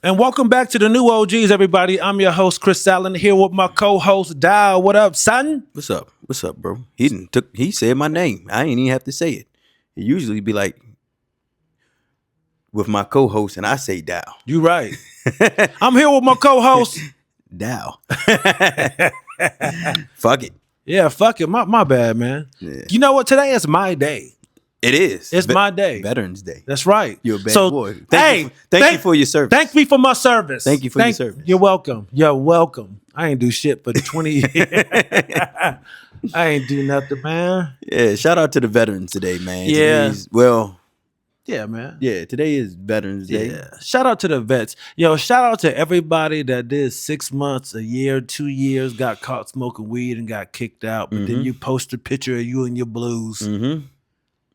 And welcome back to the new OGs, everybody. I'm your host, Chris Allen, here with my co-host, Dowell. What up, son? What's up? What's up, bro? He said my name. I ain't even have to say it. He usually be like with my co-host, and I say Dow. You right. I'm here with my co-host. Dow. Fuck it. Yeah, fuck it. My bad, man. Yeah. You know what? Today is my day. It is. It's my day. Veterans Day. That's right. You're a bad boy. Thank you for your service. Thank me for my service. Thank you for your service. You're welcome. You're welcome. I ain't do shit for 20 years. I ain't do nothing, man. Yeah, shout out to the veterans today, man. Yeah. Yeah, man. Yeah, today is Veterans Day. Yeah. Shout out to the vets. Yo, shout out to everybody that did 6 months, a year, 2 years, got caught smoking weed and got kicked out. But then you post a picture of you and your blues. Mm-hmm.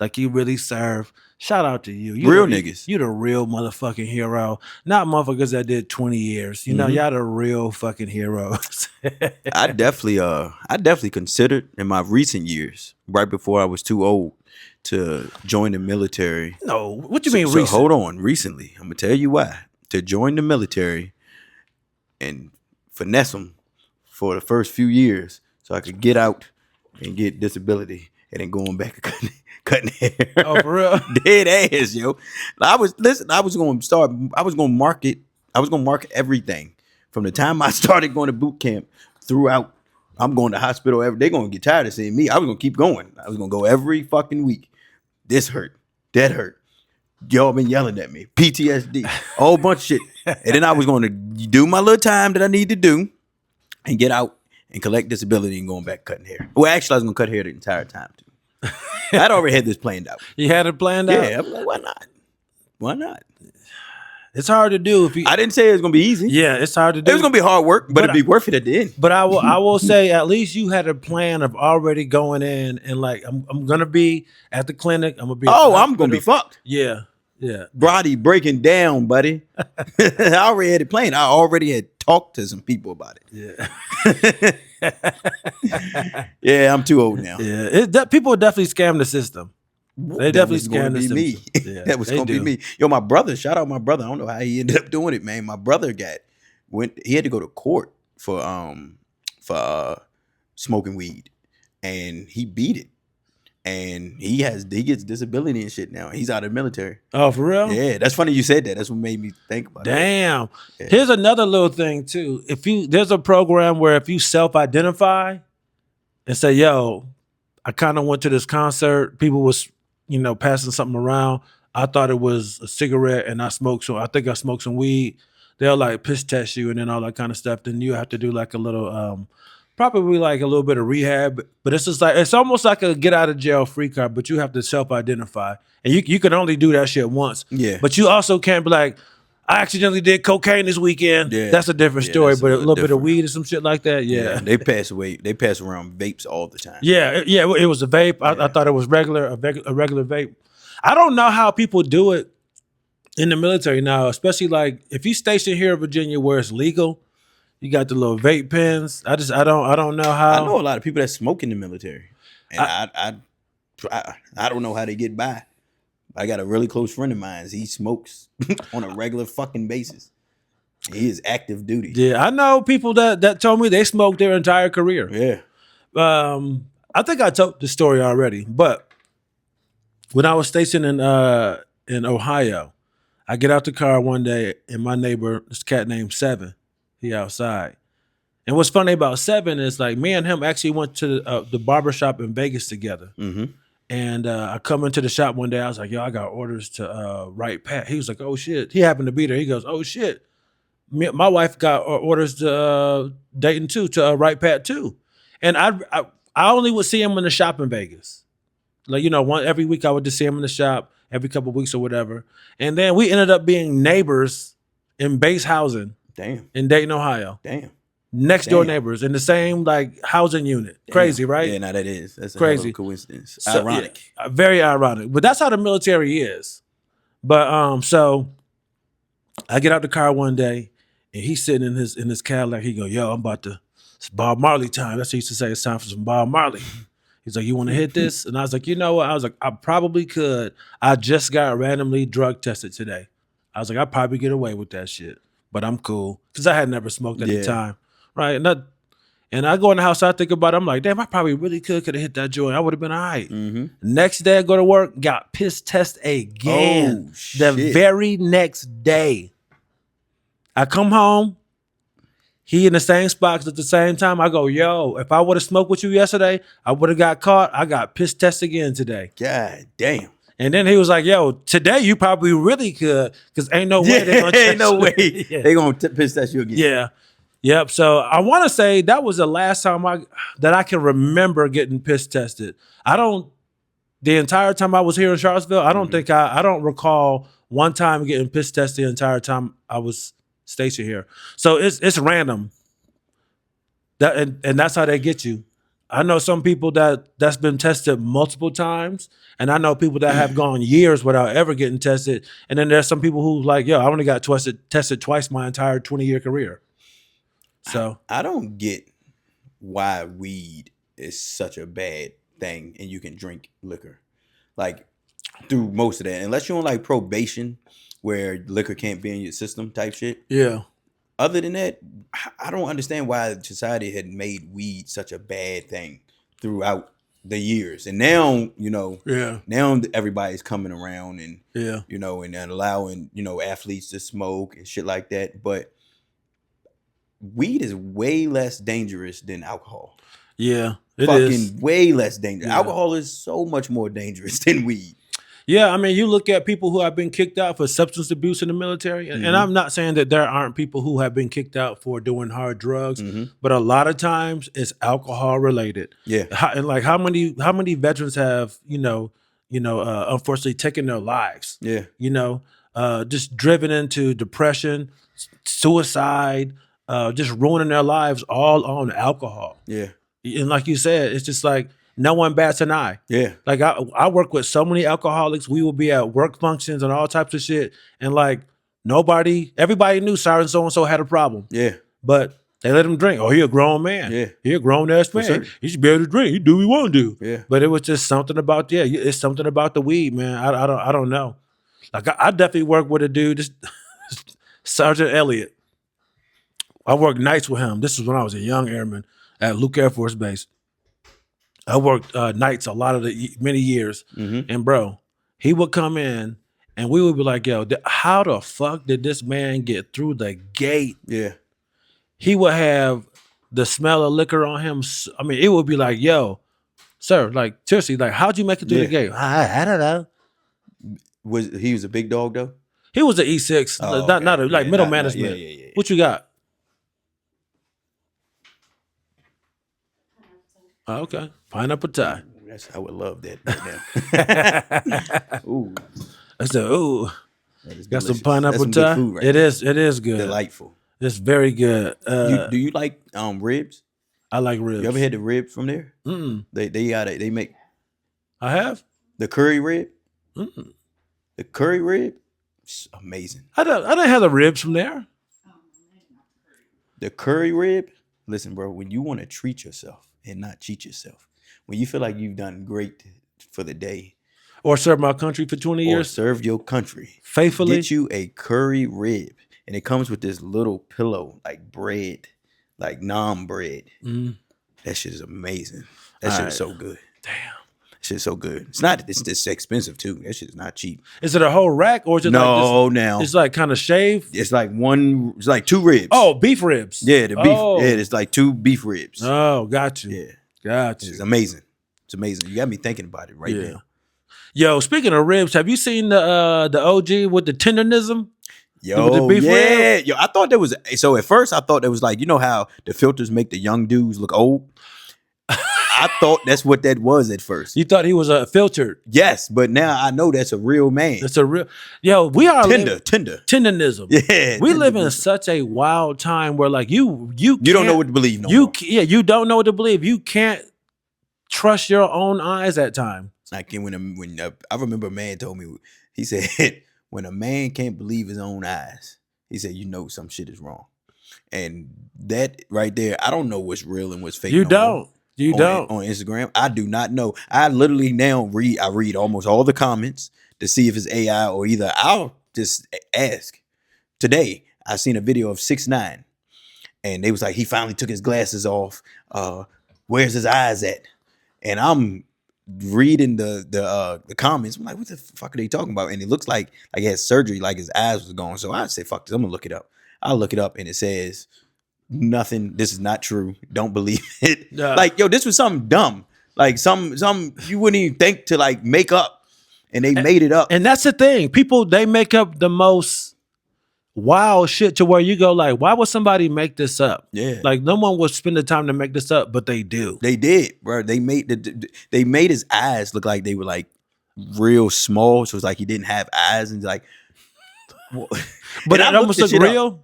Like you really serve. Shout out to you. Real niggas. You the real motherfucking hero. Not motherfuckers that did 20 years. You know, y'all the real fucking heroes. I definitely considered in my recent years, right before I was too old to join the military. No, what you mean So recent? hold on, recently. I'm gonna tell you why. To join the military and finesse them for the first few years so I could get out and get disability and then going back and cutting hair. Oh, for real? Dead ass, yo. I was gonna market everything. From the time I started going to boot camp throughout, I'm going to hospital they're gonna get tired of seeing me. I was gonna keep going. I was gonna go every fucking week. This hurt, that hurt. Y'all been yelling at me. PTSD, a whole bunch of shit. And then I was gonna do my little time that I need to do and get out and collect disability and going back cutting hair. Well, actually, I was gonna cut hair the entire time too. I'd already had this planned out. You had it planned out? Yeah, I'm like, why not? Why not? It's hard to do if you. I didn't say it was gonna be easy. Yeah, it's hard to do. It was gonna be hard work, but it'd be worth it at the end. But I will say at least you had a plan of already going in and like I'm gonna be at the clinic. I'm gonna be. I'm gonna be fucked. Yeah. Body breaking down, buddy. I already had it planned. I already had talked to some people about it. Yeah. Yeah, I'm too old now. Yeah, people definitely scam the system. They definitely scam the system. Me. Yeah, that was gonna be me. Yo, my brother. Shout out my brother. I don't know how he ended up doing it, man. My brother he had to go to court for smoking weed, and he beat it. And he gets disability and shit now. He's out of the military. Oh, for real? Yeah, that's funny you said that. That's what made me think about it. Damn. Yeah. Here's another little thing too. There's a program where if you self-identify and say, yo, I kind of went to this concert, people was, passing something around. I thought it was a cigarette and I think I smoked some weed. They'll like piss test you and then all that kind of stuff. Then you have to do like a little probably like a little bit of rehab, but it's almost like a get out of jail free card, but you have to self-identify. And you can only do that shit once. Yeah. But you also can't be like, I accidentally did cocaine this weekend. Yeah. That's a different story, but a little bit of weed or some shit like that, yeah. They pass around vapes all the time. Yeah, it was a vape. I thought it was a regular vape. I don't know how people do it in the military now, especially like if you station here in Virginia where it's legal. You got the little vape pens. I don't know how. I know a lot of people that smoke in the military, and I don't know how they get by. I got a really close friend of mine. He smokes on a regular fucking basis. He is active duty. Yeah, I know people that told me they smoked their entire career. Yeah. I think I told the story already, but when I was stationed in Ohio, I get out the car one day and my neighbor, this cat named Seven. He outside. And what's funny about Seven is like me and him actually went to the barbershop in Vegas together. Mm-hmm. And I come into the shop one day. I was like, yo, I got orders to write Pat. He was like, oh, shit. He happened to be there. He goes, oh, shit. My wife got orders to Dayton, too, to write Pat, too. And I only would see him in the shop in Vegas. Like, every week I would just see him in the shop, every couple of weeks or whatever. And then we ended up being neighbors in base housing. Damn. In Dayton, Ohio. Damn. Next door neighbors in the same like housing unit. Damn. Crazy, right? Yeah, that's crazy. A coincidence. Ironic. Yeah, very ironic. But that's how the military is. But so I get out the car one day and he's sitting in his Cadillac. He go, yo, it's Bob Marley time. That's what he used to say. It's time for some Bob Marley. He's like, you want to hit this? And I was like, you know what? I was like, I probably could. I just got randomly drug tested today. I was like, I'd probably get away with that shit. but I'm cool because I had never smoked at the Yeah. time, right? And I go in the house, I think about it. I'm like, damn, I probably really could have hit that joint. I would have been all right. Mm-hmm. Next day, I go to work, got piss test again. Oh, The shit. very next day, I come home. He in the same spot 'cause at the same time. I go, yo, if I would have smoked with you yesterday, I would have got caught. I got piss test again today. God damn. And then he was like, yo, today you probably really could because ain't no way they're going to ain't no way Yeah. they gonna piss test you again. Yeah. Yep. So I want to say that was the last time that I can remember getting piss tested. The entire time I was here in Charlottesville, I don't think I don't recall one time getting piss tested the entire time I was stationed here. So it's random. And that's how they get you. I know some people that's been tested multiple times, and I know people that have gone years without ever getting tested. And then there's some people who like, yo, I only got tested twice my entire 20-year career. So I don't get why weed is such a bad thing and you can drink liquor. Like through most of that. Unless you're on like probation where liquor can't be in your system type shit. yeah. Other than that, I don't understand why society had made weed such a bad thing throughout the years. And now, Yeah. now everybody's coming around and, Yeah. and allowing, athletes to smoke and shit like that. But weed is way less dangerous than alcohol. Yeah. It Fucking is. way less dangerous. Yeah. Alcohol is so much more dangerous than weed. Yeah, I mean, you look at people who have been kicked out for substance abuse in the military, and I'm not saying that there aren't people who have been kicked out for doing hard drugs, but a lot of times it's alcohol related. Yeah. And like how many veterans have unfortunately taken their lives? Yeah. Just driven into depression, suicide, just ruining their lives all on alcohol. Yeah. And like you said, it's just like no one bats an eye. Yeah. Like I work with so many alcoholics. We will be at work functions and all types of shit. And like everybody knew Siren so-and-so had a problem. Yeah. But they let him drink. Oh, he a grown man. Yeah. He a grown ass man. certain. He should be able to drink. He do what he want to do. Yeah. But it was just something about, it's something about the weed, man. I don't know. Like I definitely work with a dude, this Sergeant Elliott. I worked nights with him. This is when I was a young airman at Luke Air Force Base. I worked nights a lot of many years, and bro, he would come in, and we would be like, "Yo, how the fuck did this man get through the gate?" Yeah. He would have the smell of liquor on him. I mean, it would be like, "Yo, sir, like seriously, like how'd you make it through the gate?" I don't know. He was a big dog though? He was an E6, Oh, not okay. like Yeah, middle not- management. yeah. What you got? Oh, okay, pineapple tie. I would love that right now. Ooh. I said, "Ooh, That is got some delicious. pineapple That's some tie." good food right It there. is good. Delightful. It's very good. Do you like ribs? I like ribs. You ever had the rib from there? Mm-mm. They make I have. the curry rib. Mm-mm. The curry rib, it's amazing. I didn't have the ribs from there. The curry rib. Listen, bro, when you want to treat yourself and not cheat yourself, when you feel like you've done great for the day, Or served my country for 20 or years served your country, faithfully. get you a curry rib, and it comes with this little pillow like bread, like naan bread. Mm. That shit is amazing. That All shit right. is so good. Damn. That shit is so good. It's expensive too. That shit is not cheap. Is it a whole rack or is it No, like now this, it's like kind of shaved? it's like two ribs. Oh, beef ribs. yeah, the beef. Oh. Yeah, it's like two beef ribs. Oh, got you. Yeah, Got it's you. amazing. It's amazing. You got me thinking about it right Yeah. now. Yo, speaking of ribs, have you seen the OG with the tenderism? Yo, With the beef yeah, yo. I thought that was so. At first, I thought that was like how the filters make the young dudes look old. I thought that's what that was at first. You thought he was filtered. Yes, but now I know that's a real man. It's a real. Yo, we are Tender. tenderism. Yeah, We live in tender. such a wild time where like you don't know what to believe no more. you don't know what to believe. You can't trust your own eyes at time. Like when I remember a man told me, he said, when a man can't believe his own eyes, he said, some shit is wrong. And that right there, I don't know what's real and what's fake. You no don't. more. You don't. On Instagram. I do not know. I literally now read almost all the comments to see if it's AI or either I'll just ask. Today, I seen a video of 6ix9ine, and they was like, he finally took his glasses off. Where's his eyes at? And I'm reading the comments. I'm like, what the fuck are they talking about? And it looks like he had surgery, like his eyes was gone. So I say, fuck this, I'm gonna look it up. I'll look it up, and it says nothing. This is not true. Don't believe it. Like, yo, this was something dumb. Like some you wouldn't even think to like make up, and they made it up. And that's the thing. People, they make up the most wild shit to where you go like, why would somebody make this up? Yeah. Like no one would spend the time to make this up, but they do. They did, bro. They made his eyes look like they were like real small. So it's like he didn't have eyes, and like, but it almost looked real.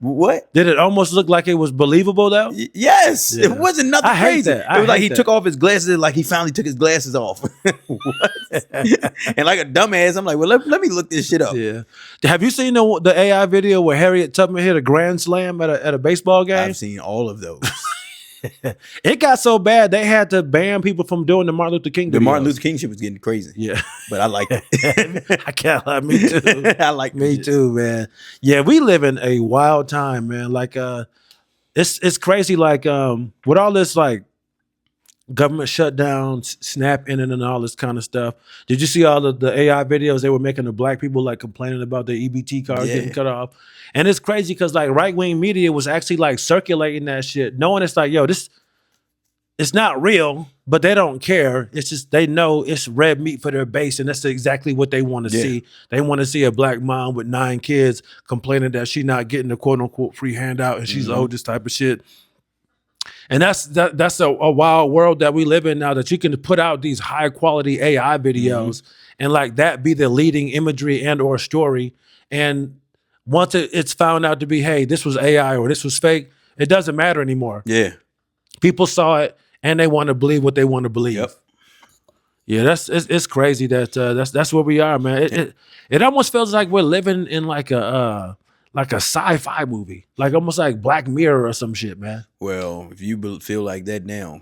What? Did it almost look like it was believable though? Yes. Yeah. It wasn't nothing crazy. It was like he took off his glasses, like he finally took his glasses off. What? And like a dumbass, I'm like, well, let me look this shit up. Yeah. Have you seen the AI video where Harriet Tubman hit a grand slam at a baseball game? I've seen all of those. It got so bad they had to ban people from doing the Martin Luther King videos. The Martin Luther King shit was getting crazy. Yeah. But I like it. I can't lie. Me too. I like me too, man. Yeah, we live in a wild time, man. Like it's crazy, like with all this like government shutdowns, snap in and all this kind of stuff. Did you see all of the AI videos they were making of black people like complaining about their EBT cards getting cut off? And it's crazy because like right-wing media was actually like circulating that shit, knowing it's like, yo, this it's not real, but they don't care. It's just they know it's red meat for their base, and that's exactly what they want to see. They want to see a black mom with 9 kids complaining that she's not getting the quote-unquote free handout and she's owed this type of shit. And that's a wild world that we live in now, that you can put out these high-quality AI videos and like that be the leading imagery and or story. And once it's found out to be, hey, this was AI or this was fake, it doesn't matter anymore. Yeah. People saw it and they want to believe what they want to believe. Yep. Yeah, it's crazy that that's where we are, man. It almost feels like we're living in like a sci-fi movie, like almost like Black Mirror or some shit, man. Well, if you feel like that now,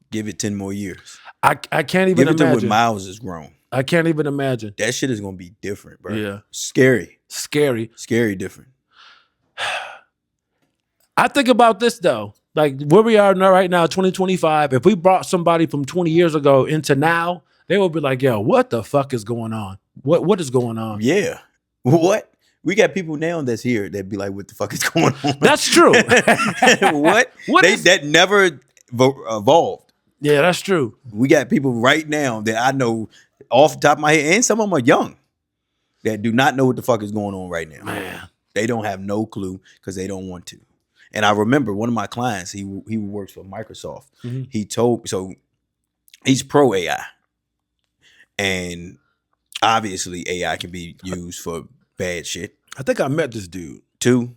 give it 10 more years. I can't even give it imagine. to when Miles is grown. I can't even imagine. That shit is gonna be different, bro. Yeah, scary different. I think about this though, like where we are now, right now, 2025. If we brought somebody from 20 years ago into now, they would be like, "Yo, what the fuck is going on? What is going on?" Yeah, what? We got people now that's here that be like, "What the fuck is going on?" That's true. What? That never evolved. Yeah, that's true. We got people right now that I know off the top of my head, and some of them are young, that do not know what the fuck is going on right now. Man, they don't have no clue because they don't want to. And I remember one of my clients, he works for Microsoft. He told, so he's pro AI, and obviously AI can be used for bad shit. I think I met this dude too.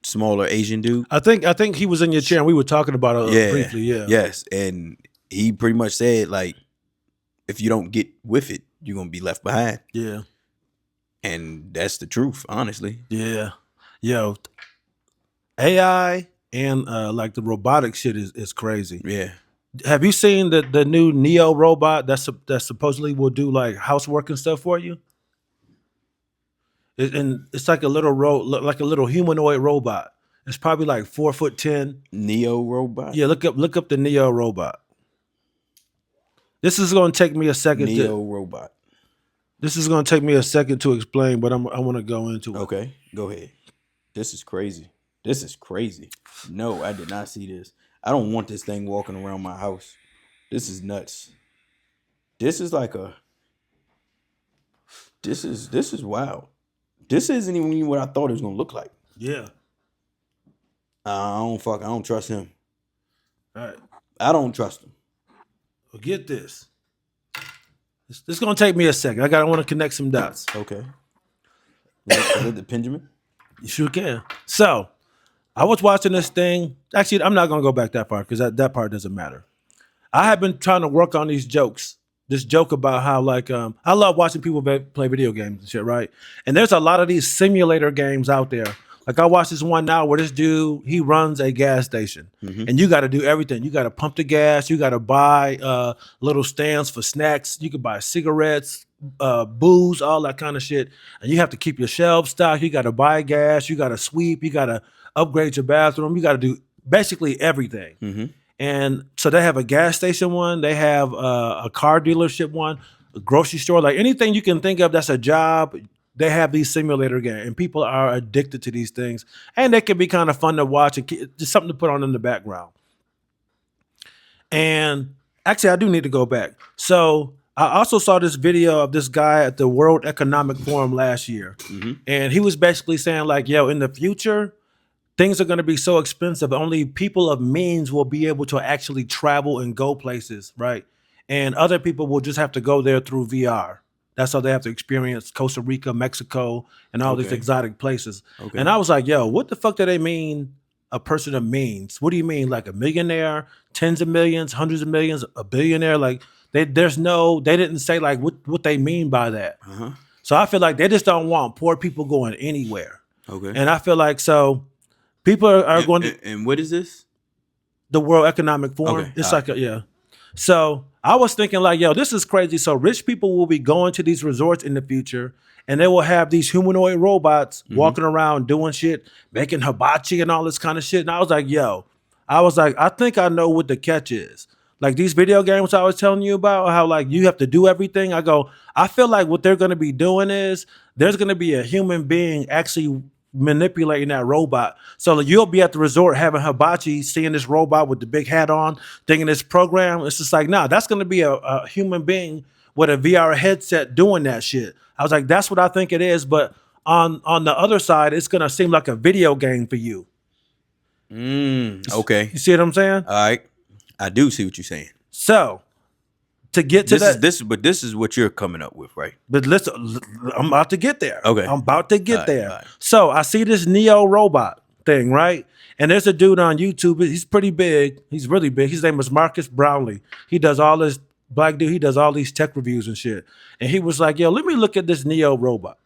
Smaller Asian dude. I think he was in your chair and we were talking about it briefly. Yeah. Yes. And he pretty much said, like, if you don't get with it, you're gonna be left behind. Yeah. And that's the truth, honestly. Yeah. Yo, AI and like the robotic shit is crazy. Yeah. Have you seen the new Neo robot that supposedly will do like housework and stuff for you? And it's like a little humanoid robot. It's probably like 4'10". Neo robot. Yeah, look up the Neo robot. This is going to take me a second. Neo robot. This is going to take me a second to explain, but I want to go into it. Okay, go ahead. This is crazy. This is crazy. No, I did not see this. I don't want this thing walking around my house. This is nuts. This is like this is wild. This isn't even what I thought it was gonna look like. Yeah. I don't trust him. All right. I don't trust him. Well, get this. This is gonna take me a second. I want to connect some dots. Okay. Is it the Benjamin? You sure can. So, I was watching this thing. Actually, I'm not gonna go back that far because that part doesn't matter. I have been trying to work on these jokes. This joke about how like I love watching people play video games and shit, right? And there's a lot of these simulator games out there. Like I watched this one now where this dude, he runs a gas station, and you got to do everything. You got to pump the gas. You got to buy little stands for snacks. You could buy cigarettes, booze, all that kind of shit, and you have to keep your shelves stocked. You got to buy gas. You got to sweep. You got to upgrade your bathroom. You got to do basically everything. Mm-hmm. And so they have a gas station one. They have a car dealership one, a grocery store, like anything you can think of that's a job. They have these simulator games, and people are addicted to these things, and they can be kind of fun to watch and just something to put on in the background. And actually, I do need to go back. So I also saw this video of this guy at the World Economic Forum last year, and he was basically saying like, "Yo, in the future, things are going to be so expensive. Only people of means will be able to actually travel and go places, right? And other people will just have to go there through VR. That's how they have to experience Costa Rica, Mexico, and all these exotic places." Okay. And I was like, yo, what the fuck do they mean a person of means? What do you mean? Like a millionaire, tens of millions, hundreds of millions, a billionaire? Like they didn't say like what they mean by that. Uh-huh. So I feel like they just don't want poor people going anywhere. Okay. And I feel like so people are going to And what is this? the World Economic Forum. Okay, It's like yeah. So I was thinking like, yo, this is crazy. So rich people will be going to these resorts in the future, and they will have these humanoid robots walking around doing shit, making hibachi and all this kind of shit. And I was like, yo, I think I know what the catch is. Like these video games I was telling you about, how like you have to do everything. I feel like what they're going to be doing is there's going to be a human being actually manipulating that robot. So you'll be at the resort having hibachi, seeing this robot with the big hat on, thinking this program. It's just like, nah, that's going to be a human being with a VR headset doing that shit. I was like, that's what I think it is. But on the other side, it's going to seem like a video game for you. Okay. You see what I'm saying? All right. I do see what you're saying. So to get to This is what you're coming up with, right? But listen, I'm about to get there. Okay. I'm about to get All there. right. So I see this Neo robot thing, right? And there's a dude on YouTube. He's pretty big. He's really big. His name is Marcus Brownlee. He does all this black dude. He does all these tech reviews and shit. And he was like, yo, let me look at this Neo robot.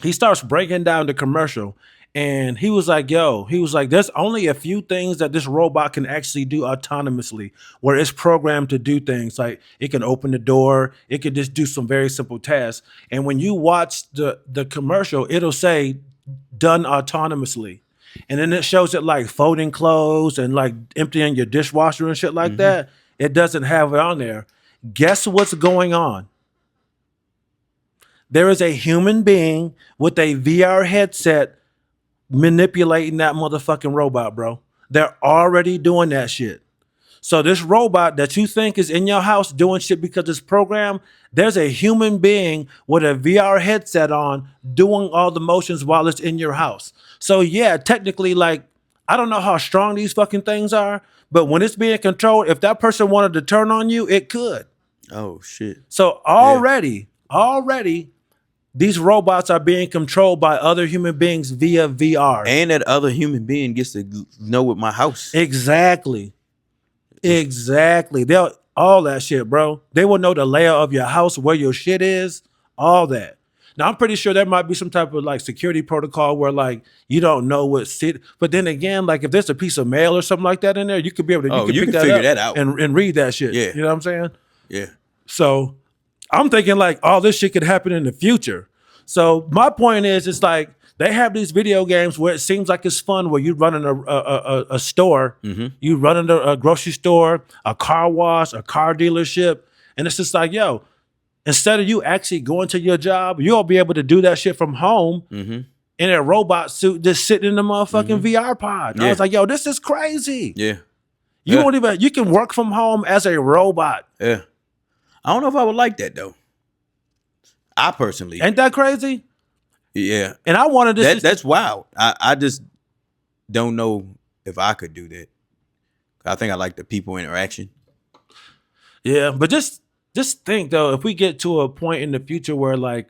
He starts breaking down the commercial. And he was like, there's only a few things that this robot can actually do autonomously, where it's programmed to do things like it can open the door, it can just do some very simple tasks. And when you watch the commercial, it'll say done autonomously. And then it shows it like folding clothes and like emptying your dishwasher and shit like that. It doesn't have it on there. Guess what's going on? There is a human being with a VR headset manipulating that motherfucking robot, bro. They're already doing that shit. So this robot that you think is in your house doing shit because it's programmed, there's a human being with a VR headset on doing all the motions while it's in your house. So yeah, technically, like, I don't know how strong these fucking things are, but when it's being controlled, if that person wanted to turn on you, it could. Oh shit. So already, these robots are being controlled by other human beings via VR. And that other human being gets to know what my house. Exactly. They'll all that shit, bro. They will know the layout of your house, where your shit is, all that. Now I'm pretty sure there might be some type of like security protocol where like you don't know what city. But then again, like if there's a piece of mail or something like that in there, you could be able to You pick can figure that up out and read that shit. Yeah. You know what I'm saying? Yeah. So I'm thinking like all this shit could happen in the future. So my point is, it's like they have these video games where it seems like it's fun, where you run in a store, you run in a grocery store, a car wash, a car dealership, and it's just like, yo, instead of you actually going to your job, you'll be able to do that shit from home in a robot suit, just sitting in the motherfucking VR pod. I was like, yo, this is crazy. Yeah. You can work from home as a robot. Yeah. I don't know if I would like that though. I personally. Ain't that crazy? Yeah. And I wanted this. That's wild. I just don't know if I could do that. I think I like the people interaction. Yeah, but just think though, if we get to a point in the future where like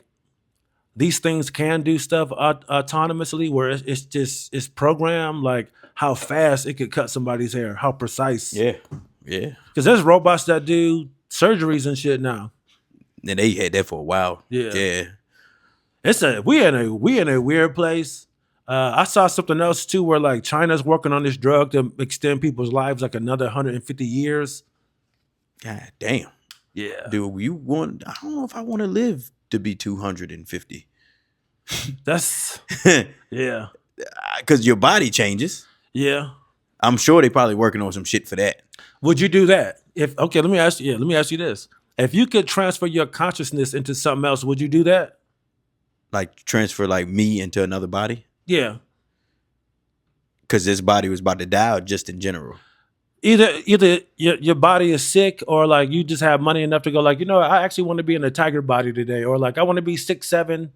these things can do stuff autonomously, where it's programmed, like how fast it could cut somebody's hair, how precise. Yeah. Yeah. Because there's robots that do surgeries and shit now. And they had that for a while. Yeah. Yeah. We in a weird place. I saw something else too, where like China's working on this drug to extend people's lives like another 150 years. God damn. Yeah. Do you want? I don't know if I want to live to be 250. That's yeah. Because your body changes. Yeah. I'm sure they probably working on some shit for that. Would you do that? If okay, let me ask you. Yeah, let me ask you this: if you could transfer your consciousness into something else, would you do that? Like transfer like me into another body. Yeah. Because this body was about to die, or just in general. Either your body is sick, or like you just have money enough to go like, I actually want to be in a tiger body today, or like I want to be 6'7".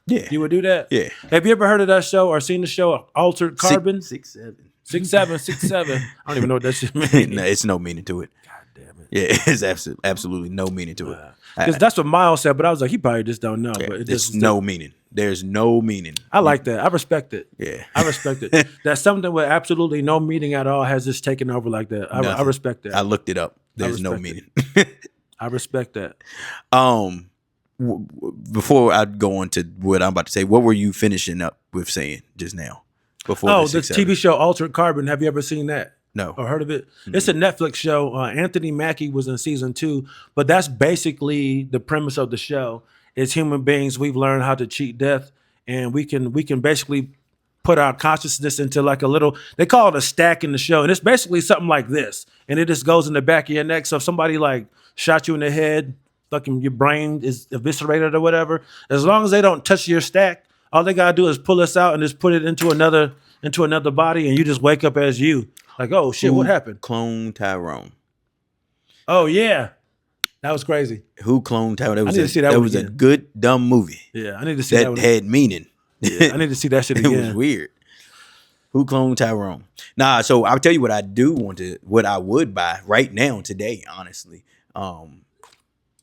Yeah. You would do that? Yeah. Have you ever heard of that show or seen the show Altered Carbon? 6'7". 6'7". I don't even know what that shit means. No, it's no meaning to it. God damn it. Yeah, it's absolutely no meaning to it. Because that's what Miles said, but I was like, he probably just don't know. Yeah, But there's no meaning. There's no meaning. I like that. I respect it. Yeah. I respect it. That something with absolutely no meaning at all has just taken over like that. I respect that. I looked it up. There's no meaning. I respect that. Before I go on to what I'm about to say, what were you finishing up with saying just now? Before the TV show Altered Carbon. Have you ever seen that? No. Or heard of it? Mm-hmm. It's a Netflix show. Anthony Mackie was in season 2, but that's basically the premise of the show. As human beings, we've learned how to cheat death, and we can basically put our consciousness into like a little, they call it a stack in the show, and it's basically something like this, and it just goes in the back of your neck. So if somebody like shot you in the head, fucking your brain is eviscerated or whatever, as long as they don't touch your stack, all they gotta do is pull us out and just put it into another body, and you just wake up as you. Like, oh shit, what happened? Clone Tyrone. Oh yeah. That was crazy. Who cloned Tyrone? I need to see that was a good, dumb movie. Yeah, I need to see that had meaning. Yeah, I need to see that shit again. It was weird. Who cloned Tyrone? Nah, so I'll tell you what what I would buy right now, today, honestly,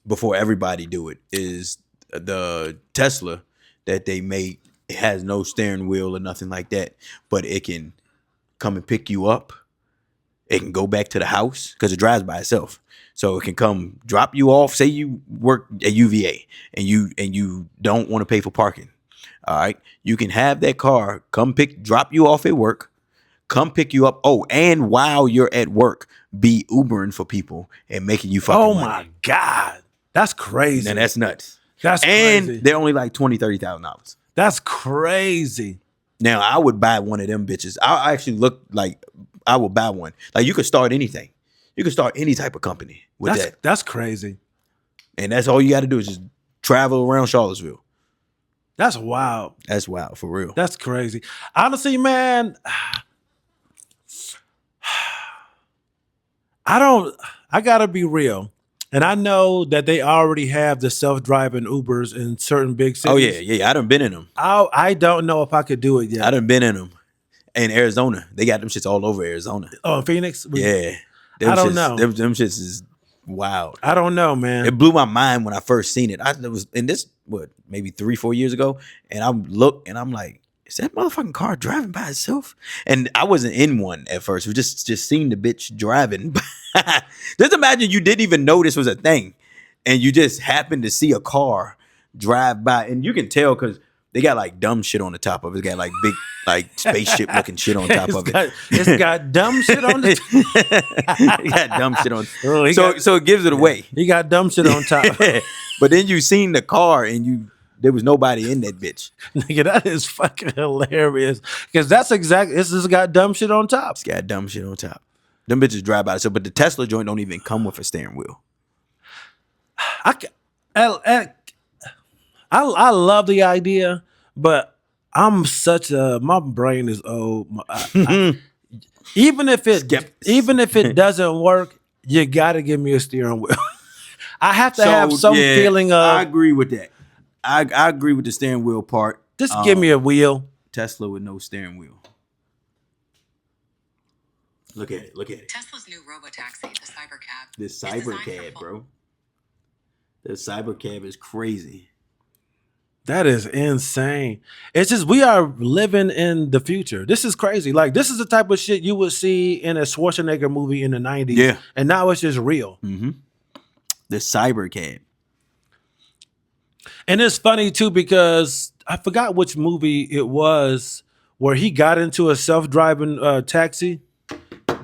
before everybody do it, is the Tesla that they made. It has no steering wheel or nothing like that, but it can come and pick you up. It can go back to the house because it drives by itself. So it can come drop you off. Say you work at UVA and you don't want to pay for parking. All right. You can have that car come drop you off at work, come pick you up. Oh, and while you're at work, be Ubering for people and making you fucking money. My God. That's crazy. And that's nuts. That's crazy. And they're only like $20,000-$30,000. That's crazy. Now I would buy one of them bitches. I actually look like I would buy one. Like you could start anything. You can start any type of company with that. That's crazy. And that's all you got to do is just travel around Charlottesville. That's wild. That's wild, for real. That's crazy. Honestly, man, I got to be real. And I know that they already have the self-driving Ubers in certain big cities. Oh, yeah. I done been in them. I don't know if I could do it yet. I done been in them. In Arizona. They got them shits all over Arizona. Oh, in Phoenix? Yeah. I don't know. Them shits is wild. I don't know, man. It blew my mind when I first seen it. Maybe 3-4 years ago, and I look and I'm like, is that motherfucking car driving by itself? And I wasn't in one at first. We just seen the bitch driving. Just imagine you didn't even know this was a thing, and you just happened to see a car drive by, and you can tell because they got like dumb shit on the top of it. It's got like big like spaceship looking shit on top of it. It's got dumb shit on the top. He got dumb shit on. So it gives it away. He got dumb shit on top. But then you seen the car and there was nobody in that bitch. Nigga, that is fucking hilarious. Because this has got dumb shit on top. It's got dumb shit on top. Them bitches drive by. But the Tesla joint don't even come with a steering wheel. I love the idea, but I'm my brain is old. Even if it doesn't work, you gotta give me a steering wheel. I have to have some feeling of. I agree with that. I agree with the steering wheel part. Just give me a wheel. Tesla with no steering wheel. Look at it. Tesla's new robotaxi, the Cybercab. This Cybercab, bro. The Cybercab is crazy. That is insane. It's just we are living in the future. This is crazy. Like this is the type of shit you would see in a Schwarzenegger movie in the 90s. Yeah. And now it's just real. Mm-hmm. The Cybercab. And it's funny too because I forgot which movie it was where he got into a self-driving taxi,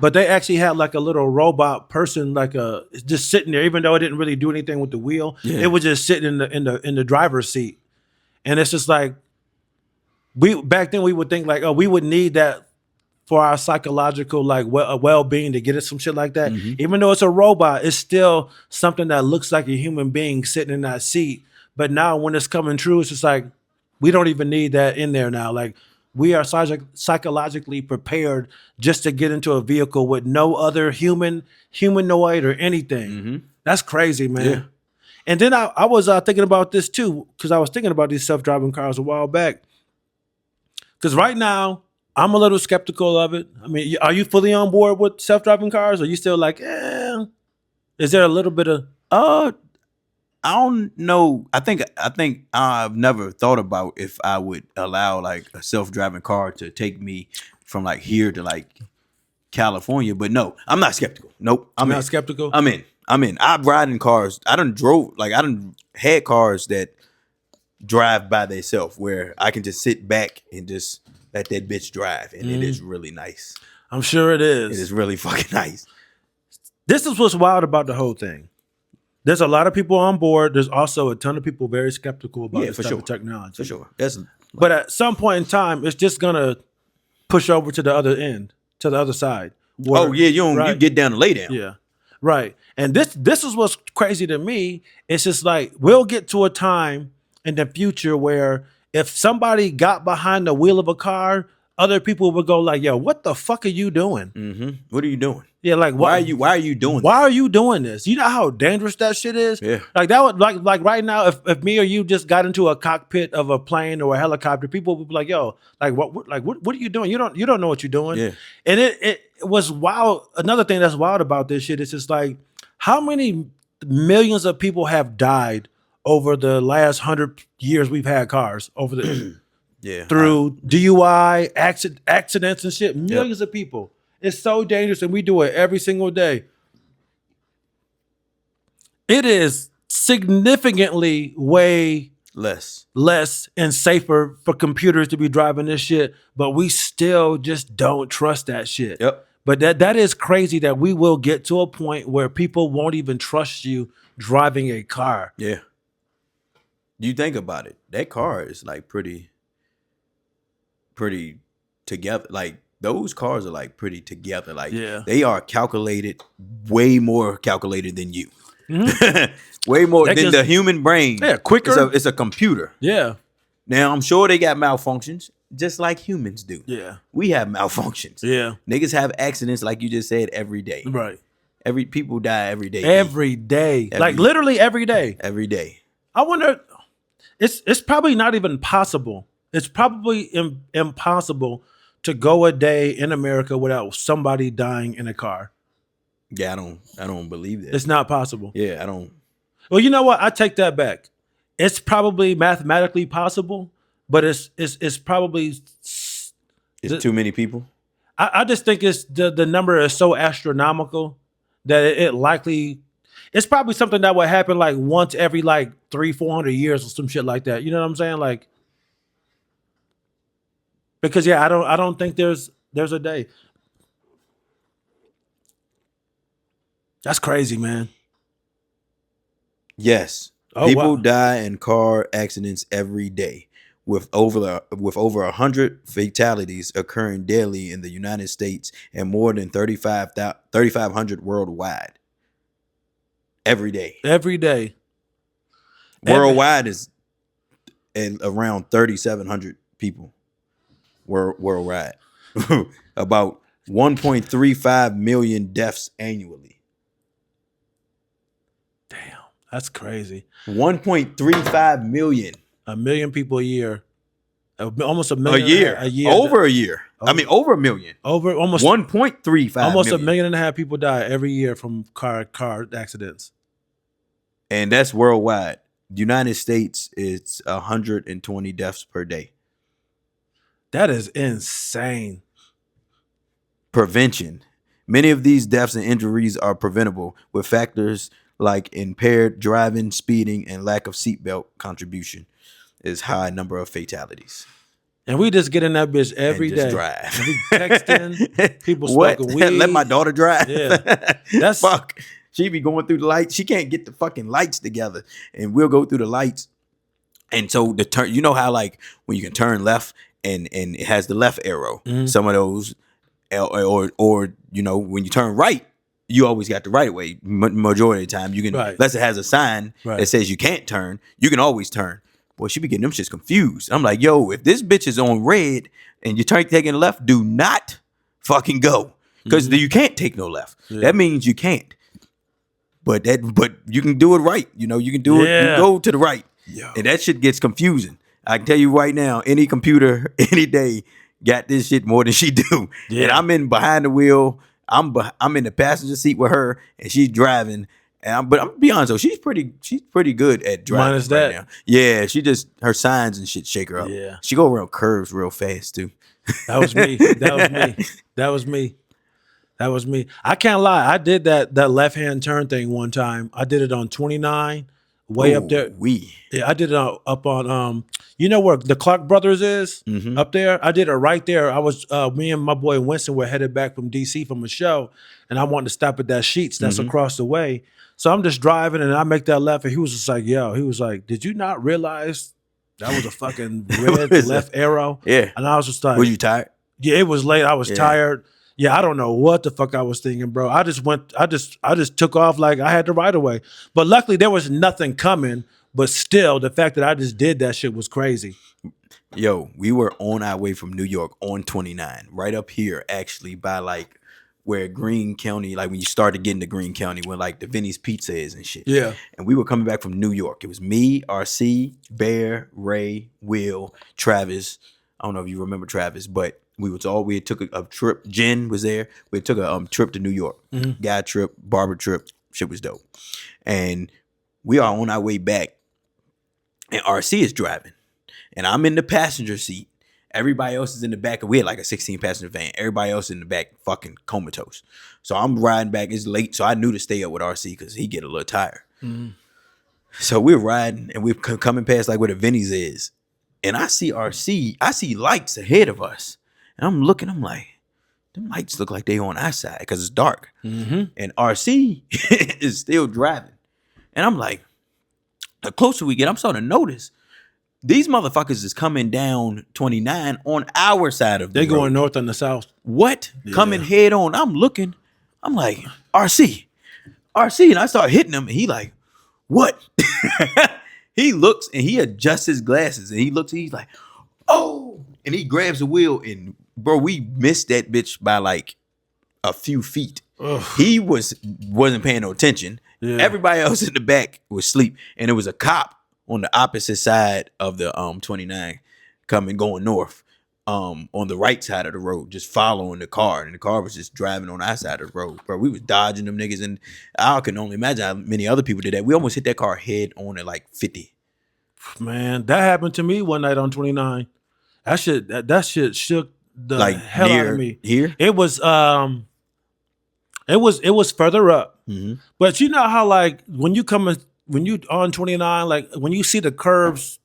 but they actually had like a little robot person, like just sitting there, even though it didn't really do anything with the wheel. Yeah. It was just sitting in the driver's seat, and it's just like back then we would think like, oh, we would need that for our psychological like well-being to get us some shit like that. Even though it's a robot, it's still something that looks like a human being sitting in that seat. But now when it's coming true, it's just like we don't even need that in there now. Like we are psychologically prepared just to get into a vehicle with no other humanoid or anything. That's crazy, man. Yeah. And then I was thinking about this too, because I was thinking about these self-driving cars a while back. Because right now, I'm a little skeptical of it. I mean, are you fully on board with self-driving cars? Or are you still like, is there a little bit of... I don't know. I think I've never thought about if I would allow like a self-driving car to take me from like here to like California. But no, I'm not skeptical. Nope. I'm not in. skeptical? I'm in. I ride in cars. I done had cars that drive by themselves where I can just sit back and just let that bitch drive, and it is really nice. I'm sure it is. It is really fucking nice. This is what's wild about the whole thing. There's a lot of people on board. There's also a ton of people very skeptical about this type of technology. For sure. But at some point in time, it's just gonna push over to the other end, to the other side. You get down and lay down. Yeah. Right. And this is what's crazy to me. It's just like we'll get to a time in the future where if somebody got behind the wheel of a car, other people would go like, "Yo, what the fuck are you doing? What are you doing? Yeah, like Why are you doing? Why are you doing this? You know how dangerous that shit is. Yeah. Like that would like right now, if me or you just got into a cockpit of a plane or a helicopter, people would be like, "Yo, what are you doing? You don't know what you're doing." Yeah. And it was wild. Another thing that's wild about this shit is just like how many millions of people have died over the last 100 years we've had cars over the through DUI accidents and shit. Millions of people. It's so dangerous, and we do it every single day. It is significantly way less and safer for computers to be driving this shit, but we still just don't trust that shit. Yep. But that is crazy that we will get to a point where people won't even trust you driving a car. Yeah. You think about it. That car is like pretty together. Like those cars are like pretty together. Like they are calculated, way more calculated than you. Way more than the human brain. Yeah, quicker. It's a computer. Yeah. Now I'm sure they got malfunctions, just like humans do. Yeah. We have malfunctions. Yeah. Niggas have accidents, like you just said, every day. Right. People die every day. Every day. Like literally every day. Every day. I wonder, it's probably not even possible. It's probably impossible to go a day in America without somebody dying in a car. Yeah, I don't believe that. It's not possible. Yeah, I don't. Well, you know what? I take that back. It's probably mathematically possible, but it's probably It's too many people. I just think it's the number is so astronomical that it likely it's probably something that would happen like once every like 300-400 years or some shit like that. You know what I'm saying? Like because I don't think there's a day. That's crazy, man. Yes. People die in car accidents every day, with over 100 fatalities occurring daily in the United States and more than 3,500 worldwide. Every day. Every day. Worldwide is around 3,700 people. Worldwide. About 1.35 million deaths annually. Damn, that's crazy. 1.35 million. A million people a year. Almost a million. A year. Over a year. Over a million. Over almost 1.35 almost million. 1.5 million people die every year from car accidents. And that's worldwide. United States, it's 120 deaths per day. That is insane. Prevention. Many of these deaths and injuries are preventable with factors like impaired driving, speeding, and lack of seatbelt contribution is high number of fatalities. And we just get in that bitch every and just day. drive. And we texting, people What? smoking weed. Let my daughter drive. Yeah. That's Fuck. She be going through the lights. She can't get the fucking lights together, and we'll go through the lights. And so the turn, you know how like when you can turn left and it has the left arrow. Mhm. Some of those, or you know when you turn right, you always got the right way. Majority of the time, you can unless it has a sign that says you can't turn, you can always turn. Boy, she be getting them shits confused. I'm like, yo, if this bitch is on red and you're taking left, do not fucking go because you can't take no left. Yeah. That means you can't. But you can do it right. You know, you can do it. You can go to the right. Yo. And that shit gets confusing. I can tell you right now, any computer, any day, got this shit more than she do. Yeah. And I'm in behind the wheel. I'm in the passenger seat with her, and she's driving. But I'm gonna be honest though, she's pretty good at driving. Minus that. Now. Yeah, she just her signs and shit shake her up. Yeah, she go around curves real fast too. That was me. That was me. I can't lie. I did that left hand turn thing one time. I did it on 29, way up there. Yeah, I did it up on you know where the Clark Brothers is up there. I did it right there. I was me and my boy Winston were headed back from DC from a show, and I wanted to stop at that Sheets that's across the way. So I'm just driving and I make that left, and he was just like, "Yo," he was like, "Did you not realize that was a fucking red left arrow?" Yeah, and I was just like, "Were you tired?" Yeah, it was late. I was tired. Yeah, I don't know what the fuck I was thinking, bro. I just took off like I had the right of way. But luckily there was nothing coming. But still, the fact that I just did that shit was crazy. Yo, we were on our way from New York on 29, right up here, actually, by like where Greene County, like when you started getting to Greene County, where like the Benny's Pizza is and shit. Yeah. And we were coming back from New York. It was me, RC, Bear, Ray, Will, Travis. I don't know if you remember Travis, but we took a trip. Jen was there. We took a trip to New York. Guy trip, barber trip. Shit was dope. And we are on our way back. And RC is driving. And I'm in the passenger seat. Everybody else is in the back. We had like a 16 passenger van. Everybody else in the back fucking comatose. So I'm riding back. It's late. So I knew to stay up with RC because he get a little tired. So we're riding and we're coming past like where the Bennies is. And I see RC. I see lights ahead of us. And I'm looking. I'm like, them lights look like they on our side because it's dark. And RC is still driving. And I'm like, the closer we get, I'm starting to notice these motherfuckers is coming down 29 on our side of the road. They going north and the south. What? Yeah. Coming head on. I'm looking. I'm like, RC. And I start hitting him. And he like, what? He looks and he adjusts his glasses. And he looks and he's like, oh. And he grabs the wheel. And bro, we missed that bitch by like a few feet. Ugh. He wasn't paying no attention. Yeah. Everybody else in the back was asleep. And there was a cop on the opposite side of the 29 going north on the right side of the road, just following the car. And the car was just driving on our side of the road. Bro, we was dodging them niggas. And I can only imagine how many other people did that. We almost hit that car head on at like 50. Man, that happened to me one night on 29. That shit shook the like hell out of me. Here? It was further up. But you know how like when you on 29, like when you see the curves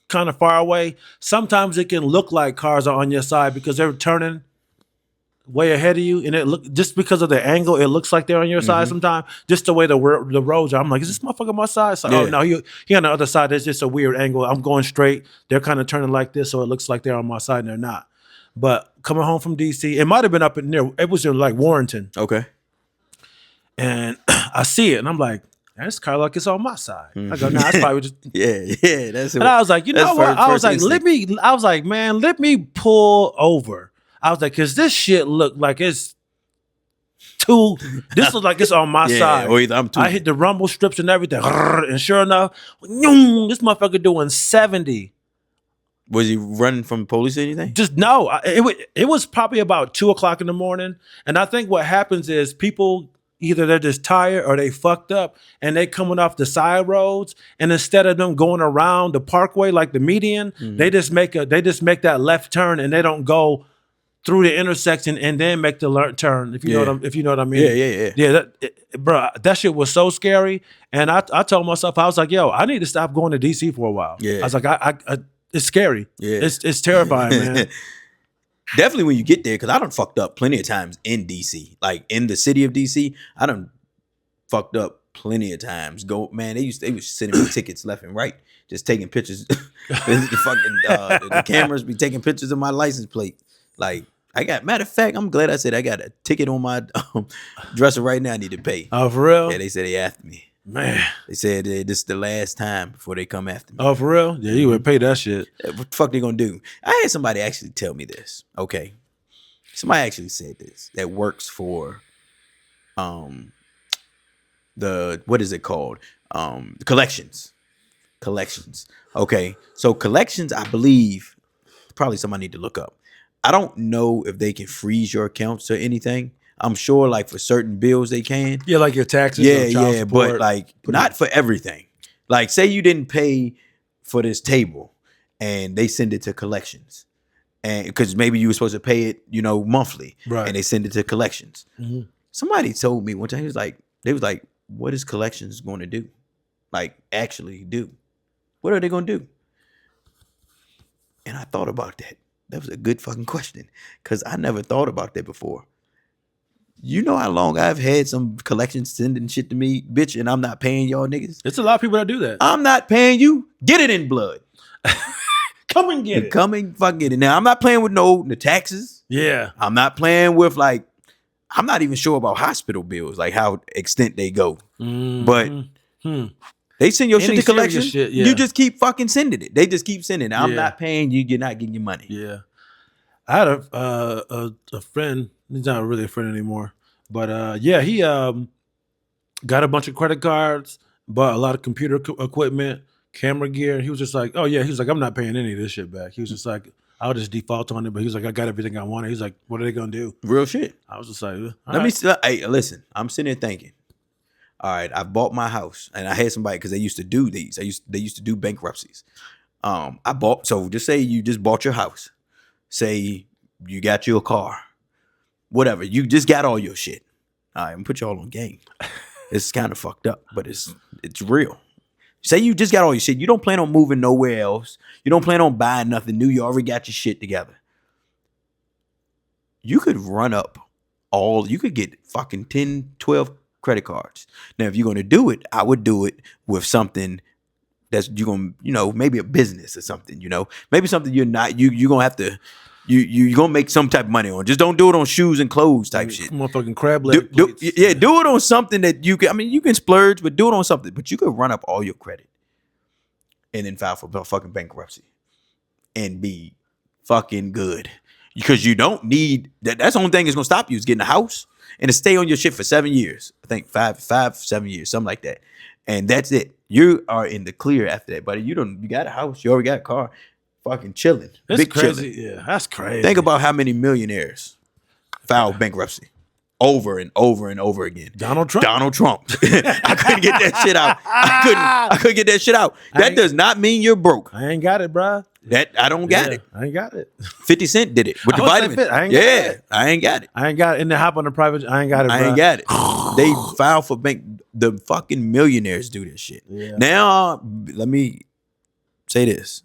kind of far away, sometimes it can look like cars are on your side because they're turning way ahead of you, and it look just because of the angle, it looks like they're on your side sometimes. Just the way the roads are. I'm like, is this motherfucker on my side? So, oh no, he on the other side. There's just a weird angle. I'm going straight. They're kind of turning like this, so it looks like they're on my side, and they're not. But coming home from DC, it might have been up in there. It was in like Warrenton. Okay. And I see it, and I'm like, this car like it's on my side. I go, nah, it's probably just yeah. That's it. And I was like, you know what? I was like, man, let me pull over. I was like, cause this shit look like it's this looks like it's on my side. Or either I'm too. I hit the rumble strips and everything, and sure enough, this motherfucker doing 70. Was he running from police or anything? Just no. It was probably about 2:00 in the morning, and I think what happens is people. Either they're just tired or they fucked up and they coming off the side roads, and instead of them going around the parkway like the median, they just make that left turn and they don't go through the intersection and then make the turn. If you know what I mean. Yeah. Bro, that shit was so scary. And I told myself, I was like, yo, I need to stop going to DC for a while. Yeah. I was like, it's scary. Yeah. It's terrifying, man. Definitely when you get there, because I done fucked up plenty of times in DC. Like in the city of DC, I done fucked up plenty of times. Man, they was sending me tickets left and right, just taking pictures. the cameras be taking pictures of my license plate. Like matter of fact, I'm glad I said I got a ticket on my dresser right now. I need to pay. Oh, for real? Yeah, they said they after me. Man. They said this is the last time before they come after me. Oh, for real? Yeah, you would pay that shit. What the fuck they gonna do? I had somebody actually tell me this. Okay, somebody actually said this that works for the what is it called? Collections. Okay, so collections, I believe, probably somebody need to look up. I don't know if they can freeze your accounts or anything. I'm sure, like for certain bills, they can. Yeah, like your taxes. Yeah, child support. but like not for everything. Like, say you didn't pay for this table, and they send it to collections, and because maybe you were supposed to pay it, monthly, Right. And they send it to collections. Mhm. Somebody told me one time, they was like, "What is collections going to do? Like, actually do? What are they going to do?" And I thought about that. That was a good fucking question, because I never thought about that before. You know how long I've had some collections sending shit to me, bitch, and I'm not paying y'all niggas? It's a lot of people that do that. I'm not paying you. Get it in blood. Come and get it. Come and fucking get it. Now, I'm not playing with the taxes. Yeah. I'm not playing with, I'm not even sure about hospital bills, like how extent they go. Mhm. But they send your Any shit to serious collection. shit, yeah. You just keep fucking sending it. They just keep sending it. I'm Yeah. not paying you. You're not getting your money. Yeah. I had a friend. He's not really a friend anymore. But yeah, he got a bunch of credit cards, bought a lot of computer equipment, camera gear. He was just like, oh yeah, he was like, I'm not paying any of this shit back. He was just like, I'll just default on it. But he was like, I got everything I wanted. He's like, what are they gonna do? Real shit. I was just like, Hey, listen, I'm sitting there thinking, all right, I bought my house, and I had somebody, because they used to do these. They used to do bankruptcies. So just say you just bought your house. Say you got you a car. Whatever. You just got all your shit. All right, I'm gonna put y'all on game. It's kind of fucked up, but it's real. Say you just got all your shit. You don't plan on moving nowhere else. You don't plan on buying nothing new. You already got your shit together. You could you could get fucking 10, 12 credit cards. Now, if you're going to do it, I would do it with something that's you're going to, maybe a business or something, maybe something you're going to have to, you're going to make some type of money on. Just don't do it on shoes and clothes type shit. Motherfucking crab leg. Do it on something that you can splurge, but do it on something. But you could run up all your credit and then file for fucking bankruptcy and be fucking good. Because you don't need that. That's the only thing that's going to stop you is getting a house and to stay on your shit for 7 years. I think 7 years, something like that. And that's it. You are in the clear after that, buddy. You got a house. You already got a car. Fucking chilling. That's Big crazy. chilling. Yeah, that's crazy. Think about how many millionaires filed bankruptcy over and over and over again. Donald Trump. I couldn't get that shit out. I couldn't get that shit out. That does not mean you're broke. I ain't got it, bro. I don't got it. I ain't got it. 50 Cent did it with the vitamin. I ain't got it. I ain't got it. I ain't got it. And then hop on the private. I ain't got it, bro. I ain't got it. They file for bank. The fucking millionaires do this shit. Yeah. Now, let me say this.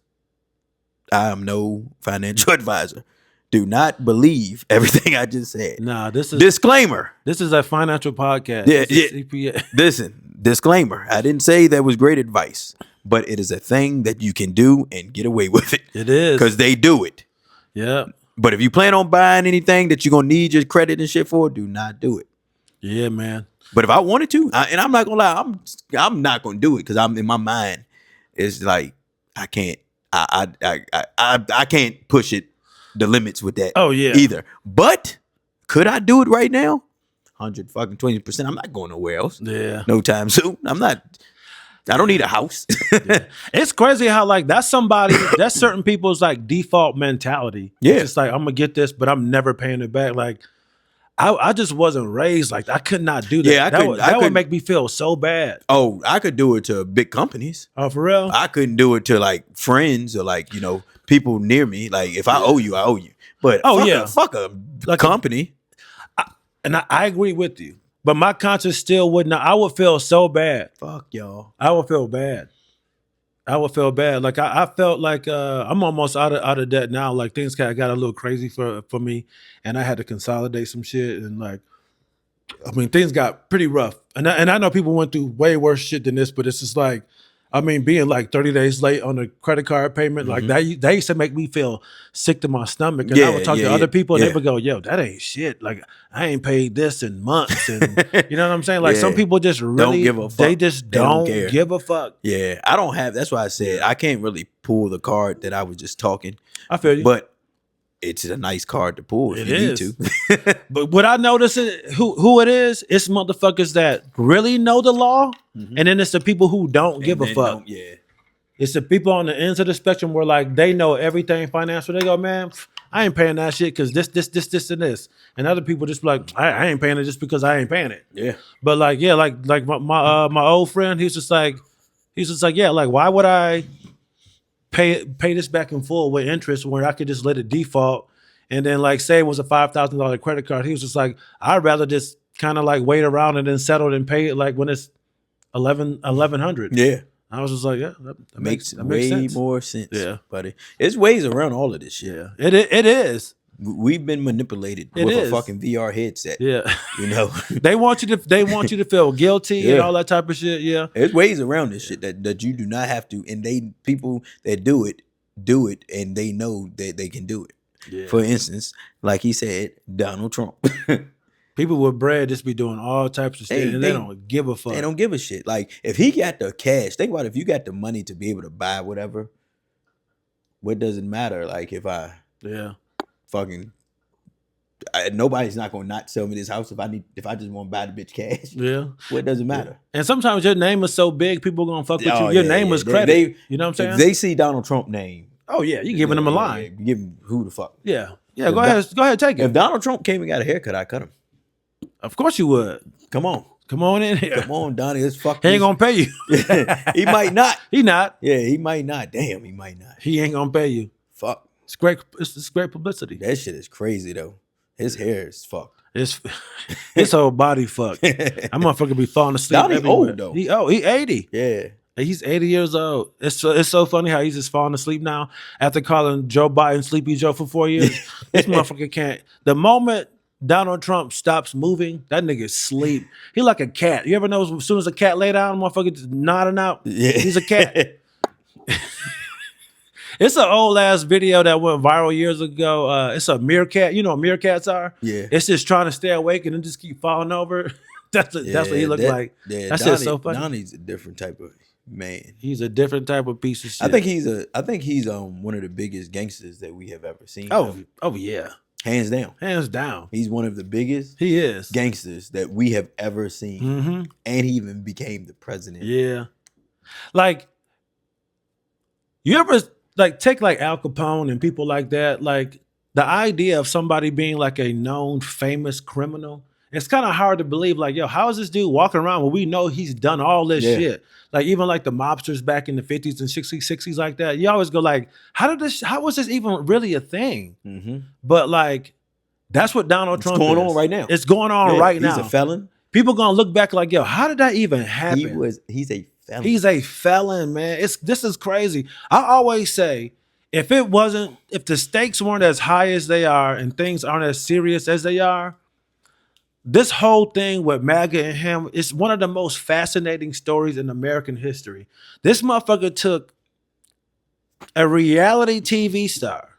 I am no financial advisor. Do not believe everything I just said. Nah, this is disclaimer. This is a financial podcast. Yeah, This is CPA. Listen, disclaimer. I didn't say that was great advice, but it is a thing that you can do and get away with it. It is. Because they do it. Yeah. But if you plan on buying anything that you're gonna need your credit and shit for, do not do it. Yeah, man. But if I wanted to, and I'm not gonna lie, I'm not gonna do it because I'm in my mind. It's like I can't. I can't push it the limits with that. Oh yeah. Either. But could I do it right now? 120%. I'm not going nowhere else. Yeah. No time soon. I'm not. I don't need a house. Yeah. It's crazy how that's certain people's like default mentality. Yeah. It's just like I'm gonna get this, but I'm never paying it back. Like I just wasn't raised like I could not do that. Yeah, that would make me feel so bad. Oh, I could do it to big companies. Oh, for real? I couldn't do it to like friends or like, people near me. Like if I owe you, I owe you. But fuck a company. And I agree with you. But my conscience still would not. I would feel so bad. Fuck y'all. I would feel bad. I would feel bad. Like I felt like I'm almost out of debt now. Like things got a little crazy for me, and I had to consolidate some shit. And like, I mean, things got pretty rough. And I know people went through way worse shit than this, but it's just like, I mean, being like 30 days late on a credit card payment, like that used to make me feel sick to my stomach. And I would talk to other people, and they would go, "Yo, that ain't shit. Like I ain't paid this in months." And you know what I'm saying? Like some people just really don't give a fuck. They just don't care. give a fuck. Yeah, I don't have. That's why I said I can't really pull the card that I was just talking. I feel you, but it's a nice card to pull if you need to. But what I notice is who it is, it's motherfuckers that really know the law, and then it's the people who don't give a fuck. Yeah. It's the people on the ends of the spectrum where like they know everything financial. They go, man, I ain't paying that shit because this, and this. And other people just be like, I ain't paying it just because I ain't paying it. Yeah. But like, yeah, like my old friend, he's just like, yeah, like why would I pay this back in full with interest when I could just let it default? And then like say it was a $5,000 credit card. He was just like, I'd rather just kind of like wait around and then settle and pay it like when it's 1,100. Yeah. I was just like, yeah, that makes way sense. more sense. Yeah, buddy. There's ways around all of this shit. Yeah, it is. We've been manipulated with a fucking VR headset. Yeah, you know they want you to feel guilty and all that type of shit. Yeah, there's ways around this shit that you do not have to, and people that do it, and they know that they can do it. Yeah. For instance, like he said, Donald Trump. People with bread just be doing all types of shit, and they don't give a fuck. They don't give a shit. Like if he got the cash, think about it, if you got the money to be able to buy whatever. What does it matter? Like if I nobody's not gonna not sell me this house if I just want to buy the bitch cash. Yeah. What does it matter? And sometimes your name is so big, people gonna fuck with you. Your name was credit. You know what I'm saying? If they see Donald Trump name. Oh yeah, you giving them a line. You give him who the fuck. Yeah. Yeah, go ahead, take it. If Donald Trump came and got a haircut, I'd cut him. Of course you would. Come on in here. Come on, Donnie. Let's fuck. He ain't gonna pay you. He might not. He not. Yeah, he might not. Damn, he might not. He ain't gonna pay you. Fuck. It's great. It's great publicity. That shit is crazy though. His hair is fucked. His whole body fucked. That motherfucker be falling asleep. Donnie everywhere. Old though. He 80. Yeah. He's 80 years old. It's so funny how he's just falling asleep now after calling Joe Biden Sleepy Joe for 4 years. This motherfucker can't. The moment Donald Trump stops moving, that nigga sleep. He like a cat. You ever know as soon as a cat lay down, motherfucker just nodding out? Yeah. He's a cat. It's an old ass video that went viral years ago. It's a meerkat. You know what meerkats are? Yeah. It's just trying to stay awake and then just keep falling over. That's what he looked like. Yeah, that shit's so funny. Donnie's a different type of man. He's a different type of piece of shit. I think he's one of the biggest gangsters that we have ever seen. Oh yeah. Hands down. Hands down. He's one of the biggest gangsters that we have ever seen. Mm-hmm. And he even became the president. Yeah. Like, you ever like take like Al Capone and people like that? Like the idea of somebody being like a known famous criminal, it's kind of hard to believe. Like, yo, how is this dude walking around when we know he's done all this shit? Like even like the mobsters back in the 50s and 60s like that. You always go like, how was this even really a thing? Mm-hmm. But like, that's what Donald Trump is. It's going on right now. It's going on right now. He's a felon. People gonna look back like, yo, how did that even happen? He's a felon. He's a felon, man. This is crazy. I always say, if the stakes weren't as high as they are and things aren't as serious as they are, this whole thing with MAGA and him is one of the most fascinating stories in American history. This motherfucker took a reality TV star.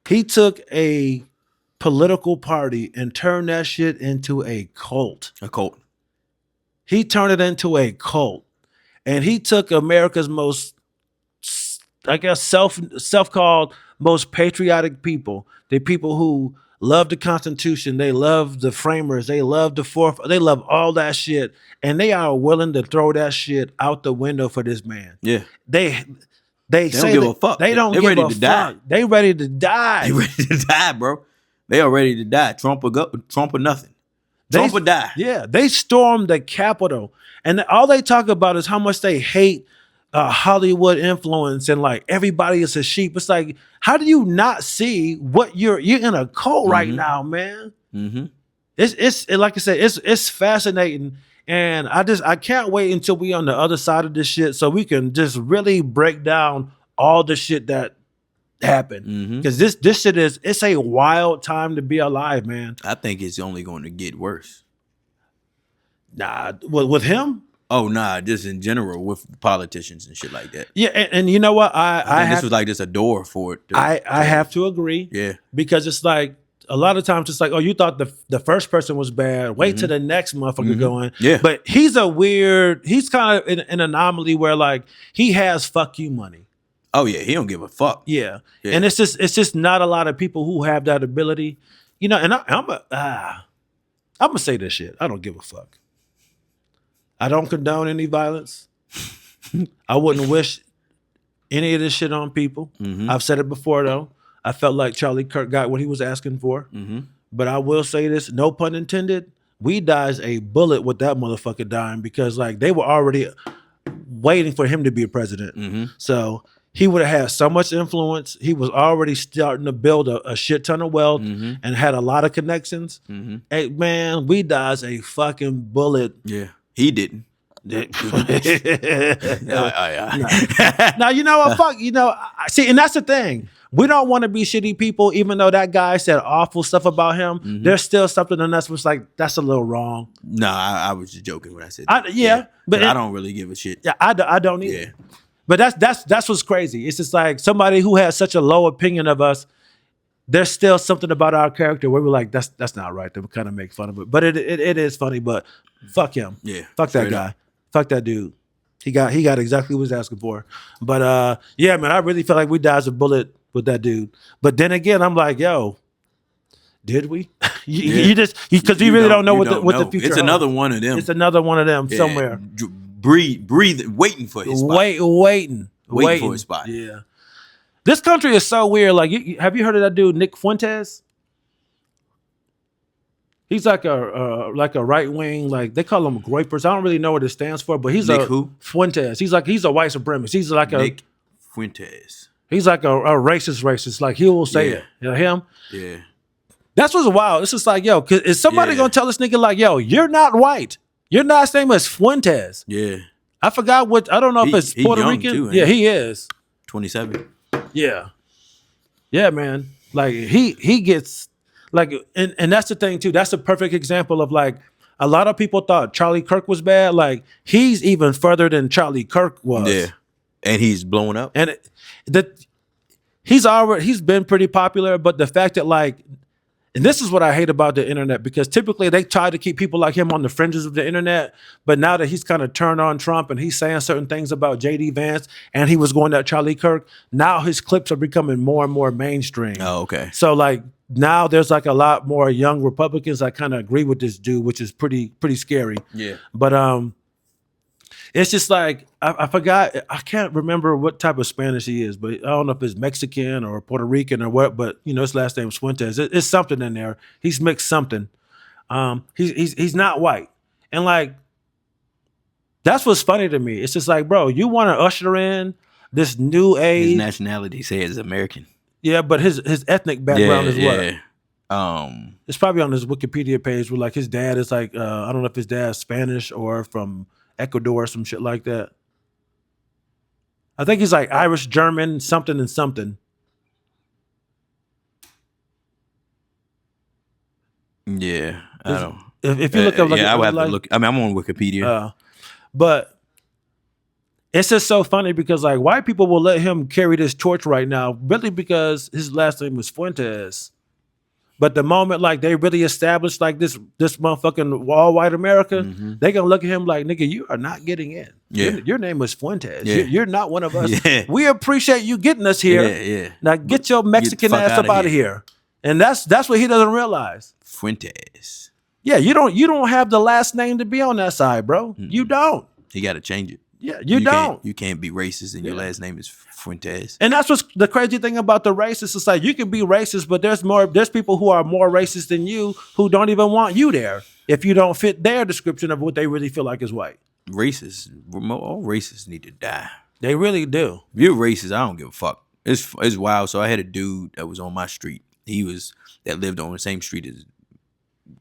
He took a political party and turned that shit into a cult. A cult. He turned it into a cult. And he took America's most, I guess, self-called most patriotic people, the people who love the Constitution, they love the framers, they love they love all that shit, and they are willing to throw that shit out the window for this man. Yeah. They don't give a fuck. They don't give a fuck. They ready to die. They ready to die, bro. They are ready to die. Trump or nothing. Trump or die. Yeah, they stormed the Capitol, and all they talk about is how much they hate Hollywood influence and like everybody is a sheep. It's like, how do you not see what you're in a cult right now, man? Mm-hmm. It's like I said, it's fascinating, And I can't wait until we on the other side of this shit so we can just really break down all the shit that happened. Because this shit it's a wild time to be alive, man. I think it's only going to get worse. Nah, with him? Oh nah, just in general with politicians and shit like that. Yeah, and you know what? I this was like just a door for it. I have to agree. Yeah. Because it's like a lot of times it's like, oh, you thought the first person was bad. Wait till the next motherfucker going. Yeah. But he's kind of an anomaly where like he has fuck you money. Oh yeah, he don't give a fuck. Yeah. And it's just not a lot of people who have that ability. You know, and I'm gonna say this shit. I don't give a fuck. I don't condone any violence. I wouldn't wish any of this shit on people. I've said it before though. I felt like Charlie Kirk got what he was asking for. But I will say this, no pun intended, we dodged a bullet with that motherfucker dying because like they were already waiting for him to be a president. So he would have had so much influence. He was already starting to build a shit ton of wealth and had a lot of connections. Hey man, we dodged a fucking bullet. Yeah, he didn't. Now you know what? Fuck, you know. See, and that's the thing. We don't want to be shitty people, even though that guy said awful stuff about him. There's still something in us was like that's a little wrong. No, I was just joking when I said that. But I don't really give a shit. Yeah, I don't either. Yeah. But that's what's crazy. It's just like somebody who has such a low opinion of us. There's still something about our character where we're like, that's not right. They kind of make fun of it, but it is funny. But fuck him. Yeah, fuck that guy. Fuck that dude. He got exactly what he was asking for. But yeah, man, I really feel like we dodged a bullet with that dude. But then again, I'm like, yo, did we? you just because you really don't know what the future. It's another one of them. It's another one of them somewhere. Breathing, waiting for his spot. Waiting for his spot. Yeah. This country is so weird. Like, have you heard of that dude Nick Fuentes? He's like a right wing, like they call him Groypers. I don't really know what it stands for, but he's Nick who? Fuentes. He's a white supremacist. He's like Nick Fuentes. He's like a racist. Like he will say it. You know him? Yeah. That's what's wild. It's just like, yo, is somebody gonna tell this nigga like, yo, you're not white. Your last name is Fuentes. Yeah. I forgot I don't know if it's Puerto Rican. Too, yeah, he is. 27. Yeah. Yeah, man. Like he gets like, and that's the thing too. That's a perfect example of like a lot of people thought Charlie Kirk was bad. Like he's even further than Charlie Kirk was. Yeah. And he's blowing up. And he's been pretty popular, but the fact that like, and this is what I hate about the internet, because typically they try to keep people like him on the fringes of the internet. But now that he's kind of turned on Trump and he's saying certain things about JD Vance and he was going at Charlie Kirk, now his clips are becoming more and more mainstream. Oh, okay. So like now there's like a lot more young Republicans that kind of agree with this dude, which is pretty scary. Yeah. But it's just like I forgot. I can't remember what type of Spanish he is, but I don't know if it's Mexican or Puerto Rican or what. But you know, his last name is Fuentes. It's something in there. He's mixed something. He's not white, and like that's what's funny to me. It's just like, bro, you want to usher in this new age. His nationality says American. Yeah, but his ethnic background is what? It's probably on his Wikipedia page where like his dad is like I don't know if his dad's Spanish or from Ecuador or some shit like that. I think he's like Irish, German, something and something. Yeah, I don't. If you look up, like, I would have to look. I mean, I'm on Wikipedia, but it's just so funny because like white people will let him carry this torch right now, really because his last name was Fuentes. But the moment like they really established like this motherfucking all white America, they gonna look at him like, nigga, you are not getting in. Yeah. Your name is Fuentes. Yeah. You're not one of us. Yeah. We appreciate you getting us here. Yeah. Now get your Mexican ass up out of here. And that's what he doesn't realize. Fuentes. Yeah, you don't have the last name to be on that side, bro. You don't. You got to change it. Yeah, you don't. You can't be racist and your last name is Fuentes. And that's what's the crazy thing about the racist. It's like you can be racist, but there's people who are more racist than you who don't even want you there if you don't fit their description of what they really feel like is white. Racist. All racists need to die. They really do. If you're racist, I don't give a fuck. It's wild. So I had a dude that was on my street. That lived on the same street as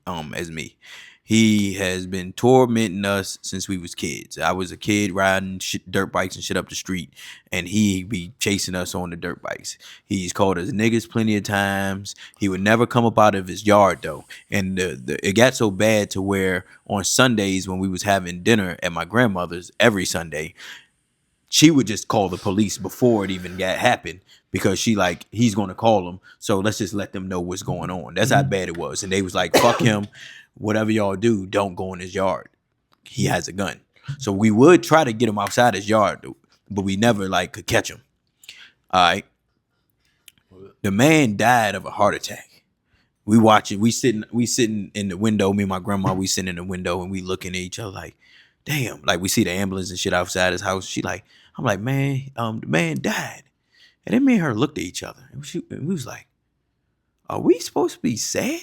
as me. He has been tormenting us since we was kids. I was a kid riding dirt bikes and shit up the street, and he be chasing us on the dirt bikes. He's called us niggas plenty of times. He would never come up out of his yard though, and it got so bad to where on Sundays when we was having dinner at my grandmother's every Sunday, she would just call the police before it even happened because she like, he's going to call them. So let's just let them know what's going on. That's how bad it was. And they was like, fuck him. Whatever y'all do, don't go in his yard. He has a gun. So we would try to get him outside his yard, but we never like could catch him. All right. The man died of a heart attack. We watch it. We sitting in the window. Me and my grandma, we sitting in the window and we looking at each other like, damn. Like we see the ambulance and shit outside his house. I'm like, man, the man died. And then me and her looked at each other and we was like, are we supposed to be sad?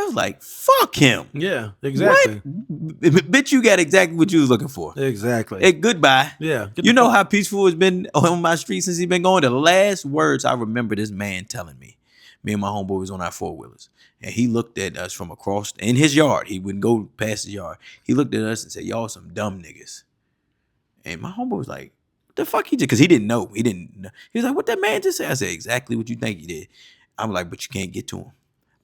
I was like, fuck him. Yeah, exactly. What? Bitch, you got exactly what you was looking for. Exactly. Hey, goodbye. Yeah. You know how peaceful it's been on my street since he been going? The last words I remember this man telling me and my homeboy was on our four-wheelers. And he looked at us from across in his yard. He wouldn't go past his yard. He looked at us and said, y'all some dumb niggas. And my homeboy was like, what the fuck he did? Because he didn't know. He was like, what that man just said? I said, exactly what you think he did. I'm like, but you can't get to him.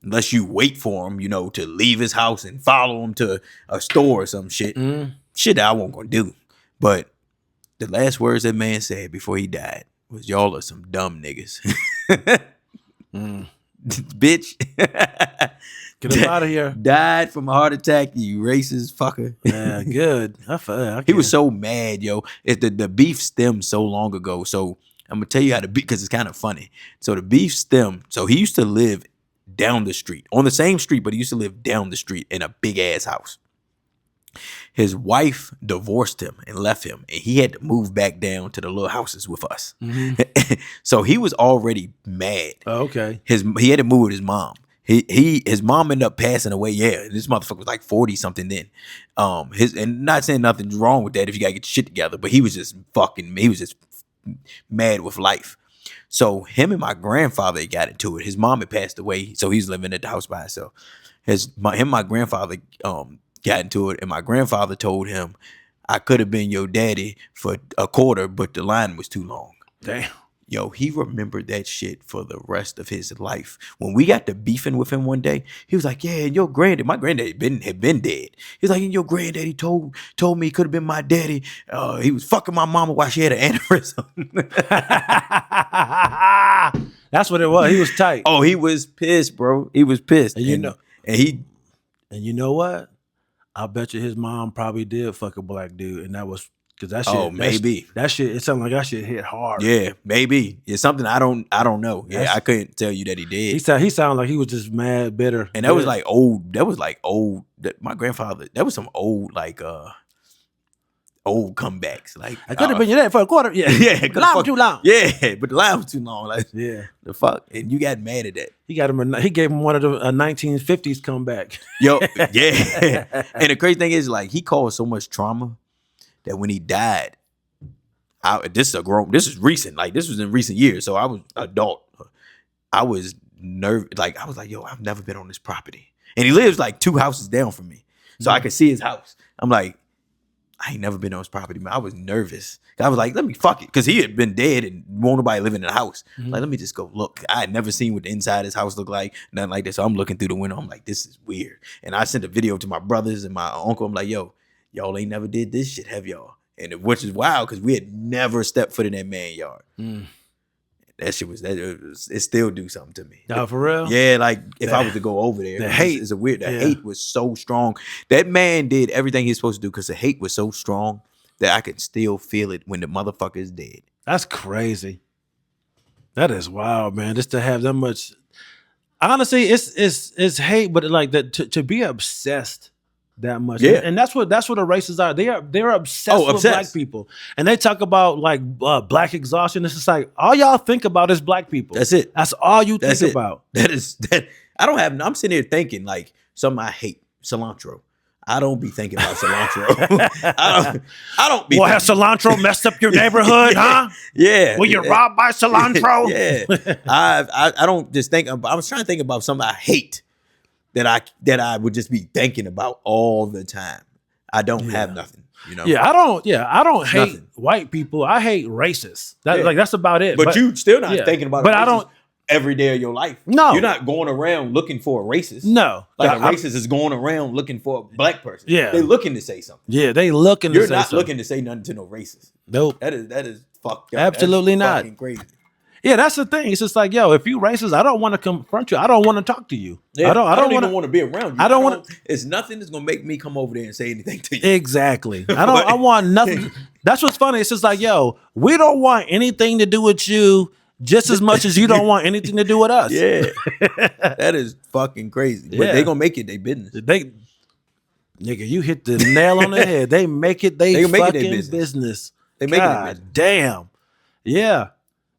Unless you wait for him, to leave his house and follow him to a store or some shit. Shit that I won't gonna do. But the last words that man said before he died was, y'all are some dumb niggas. Bitch. Get him out of here. Died from a heart attack, you racist fucker. Yeah, good. He was so mad, yo. The beef stemmed so long ago. So I'm gonna tell you how the beef, because it's kind of funny. So the beef stemmed. So he used to live down the street, on the same street, but he used to live down the street in a big ass house. His wife divorced him and left him, and he had to move back down to the little houses with us. So he was already mad. Oh, okay. He had to move with his mom. His mom ended up passing away. Yeah, this motherfucker was like 40 something then. And not saying nothing's wrong with that if you gotta get your shit together, but he was just mad with life. So him and my grandfather got into it. His mom had passed away, so he's living at the house by himself. Him and my grandfather got into it, and my grandfather told him, I could have been your daddy for a quarter, but the line was too long. Damn. Yo, he remembered that shit for the rest of his life. When we got to beefing with him one day, he was like, yeah, your granddad, my granddad had been dead. He's like, and your granddaddy told me he could have been my daddy. He was fucking my mama while she had an aneurysm. That's what it was. He was tight. Oh, he was pissed, bro. He was pissed. And you know what? I bet you his mom probably did fuck a black dude, and that was because that shit. Oh, maybe that shit. It sounded like that shit hit hard. Yeah, maybe it's something I don't know. Yeah, I couldn't tell you that he did. He sounded like he was just mad, bitter, and that was like old. That was like old. My grandfather. That was some old old comebacks. Like I could have been your dad for a quarter. Yeah, yeah. The line was too long. Yeah, but the line was too long. Like yeah, the fuck, and you got mad at that. He gave him one of the 1950s comeback. Yo, yeah. And the crazy thing is, like, he caused so much trauma that when he died, this is recent. Like, this was in recent years. So I was adult. I was nervous. Like, I was like, yo, I've never been on this property. And he lives like 2 houses down from me. So I could see his house. I'm like, I ain't never been on his property, man. I was nervous. I was like, let me fuck it. Because he had been dead and won't nobody living in the house. Like, let me just go look. I had never seen what the inside of his house looked like. Nothing like that. So I'm looking through the window. I'm like, this is weird. And I sent a video to my brothers and my uncle. I'm like, yo, y'all ain't never did this shit, have y'all? And which is wild because we had never stepped foot in that man yard. That shit it still do something to me. No, for real? Yeah, like if I was to go over there. The hate is a weird. The hate was so strong. That man did everything he's supposed to do because the hate was so strong that I could still feel it when the motherfucker is dead. That's crazy. That is wild, man. Just to have that much. Honestly, it's hate, but like that to be obsessed that much. Yeah. And that's what the racists are. They're obsessed with black people. And they talk about like black exhaustion. It's just like all y'all think about is black people. That's it. That's all you think about. I'm sitting here thinking like something I hate, cilantro. I don't be thinking about cilantro. I don't be. Well, has cilantro messed up your neighborhood, huh? Yeah. Were you robbed by cilantro? Yeah. I don't just think. I was trying to think about something I hate. that I would just be thinking about all the time. I don't have nothing, you know. Yeah, I don't hate Nothing. white people. I hate racists. Yeah. Like that's about it. But you still not thinking about but a I racist don't every day of your life. No. You're not going around looking for a racist. No. Like a racist is going around looking for a black person. Yeah. They're looking to say something. Yeah, they looking to You're say not something. looking to say nothing to no racist. Nope. That is fucked up. Absolutely That's not. fucking crazy. Yeah, that's the thing. It's just like, yo, if you racist, I don't want to confront you. I don't want to talk to you. Yeah, I don't even want to be around you. I don't want. It's nothing that's gonna make me come over there and say anything to you. Exactly. I want nothing. That's what's funny. It's just like, yo, we don't want anything to do with you just as much as you don't want anything to do with us. Yeah, that is fucking crazy. But they gonna make it their business. Nigga, you hit the nail on the head. They make it they They make it fucking their business. They make it their business. Damn. Yeah.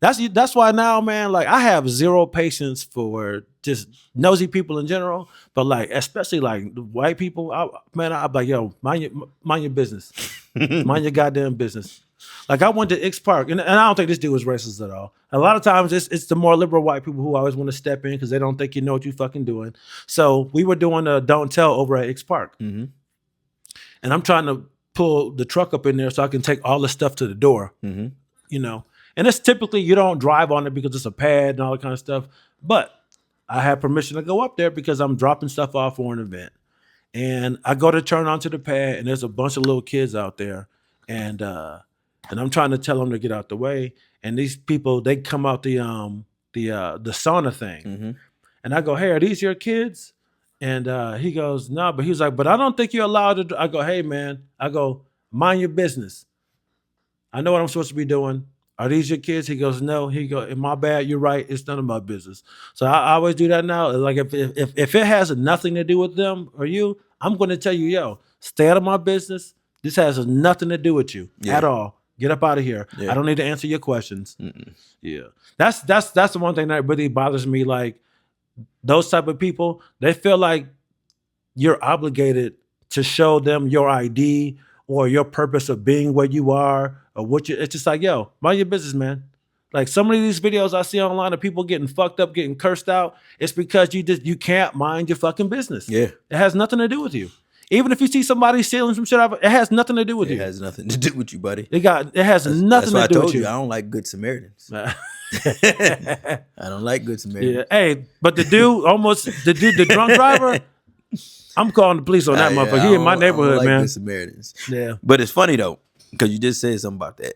That's why now, man, like I have zero patience for just nosy people in general, but like especially like white people. I'm like, yo, mind your business, mind your goddamn business. Like I went to X Park, and I don't think this dude was racist at all. A lot of times it's the more liberal white people who always want to step in because they don't think you know what you fucking doing. So we were doing a don't tell over at X Park, and I'm trying to pull the truck up in there so I can take all the stuff to the door, you know. And it's typically you don't drive on it because it's a pad and all that kind of stuff. But I have permission to go up there because I'm dropping stuff off for an event. And I go to turn onto the pad, and there's a bunch of little kids out there, and I'm trying to tell them to get out the way. And these people, they come out the sauna thing, and I go, "Hey, are these your kids?" And he goes, "No," but he was like, "But I don't think you're allowed to." I go, "Hey, man," I go, "Mind your business. I know what I'm supposed to be doing. Are these your kids?" He goes, "No." He goes, "My bad. You're right. It's none of my business." So I always do that now. Like if it has nothing to do with them or you, I'm going to tell you, yo, stay out of my business. This has nothing to do with you at all. Get up out of here. I don't need to answer your questions. Yeah, that's the one thing that really bothers me. Like those type of people, they feel like you're obligated to show them your ID or your purpose of being where you are, or what you. It's just like, yo, mind your business, man. Like so many of these videos I see online of people getting fucked up, getting cursed out. It's because you can't mind your fucking business. Yeah, it has nothing to do with you. Even if you see somebody stealing some shit out, it has nothing to do with you. It has nothing to do with you, buddy. It has nothing to do with you. I don't like good Samaritans. I don't like good Samaritans. Yeah. Hey, but the drunk driver. I'm calling the police on that motherfucker. He in my neighborhood, I don't like man. good Samaritans. Yeah. But it's funny though, because you just said something about that.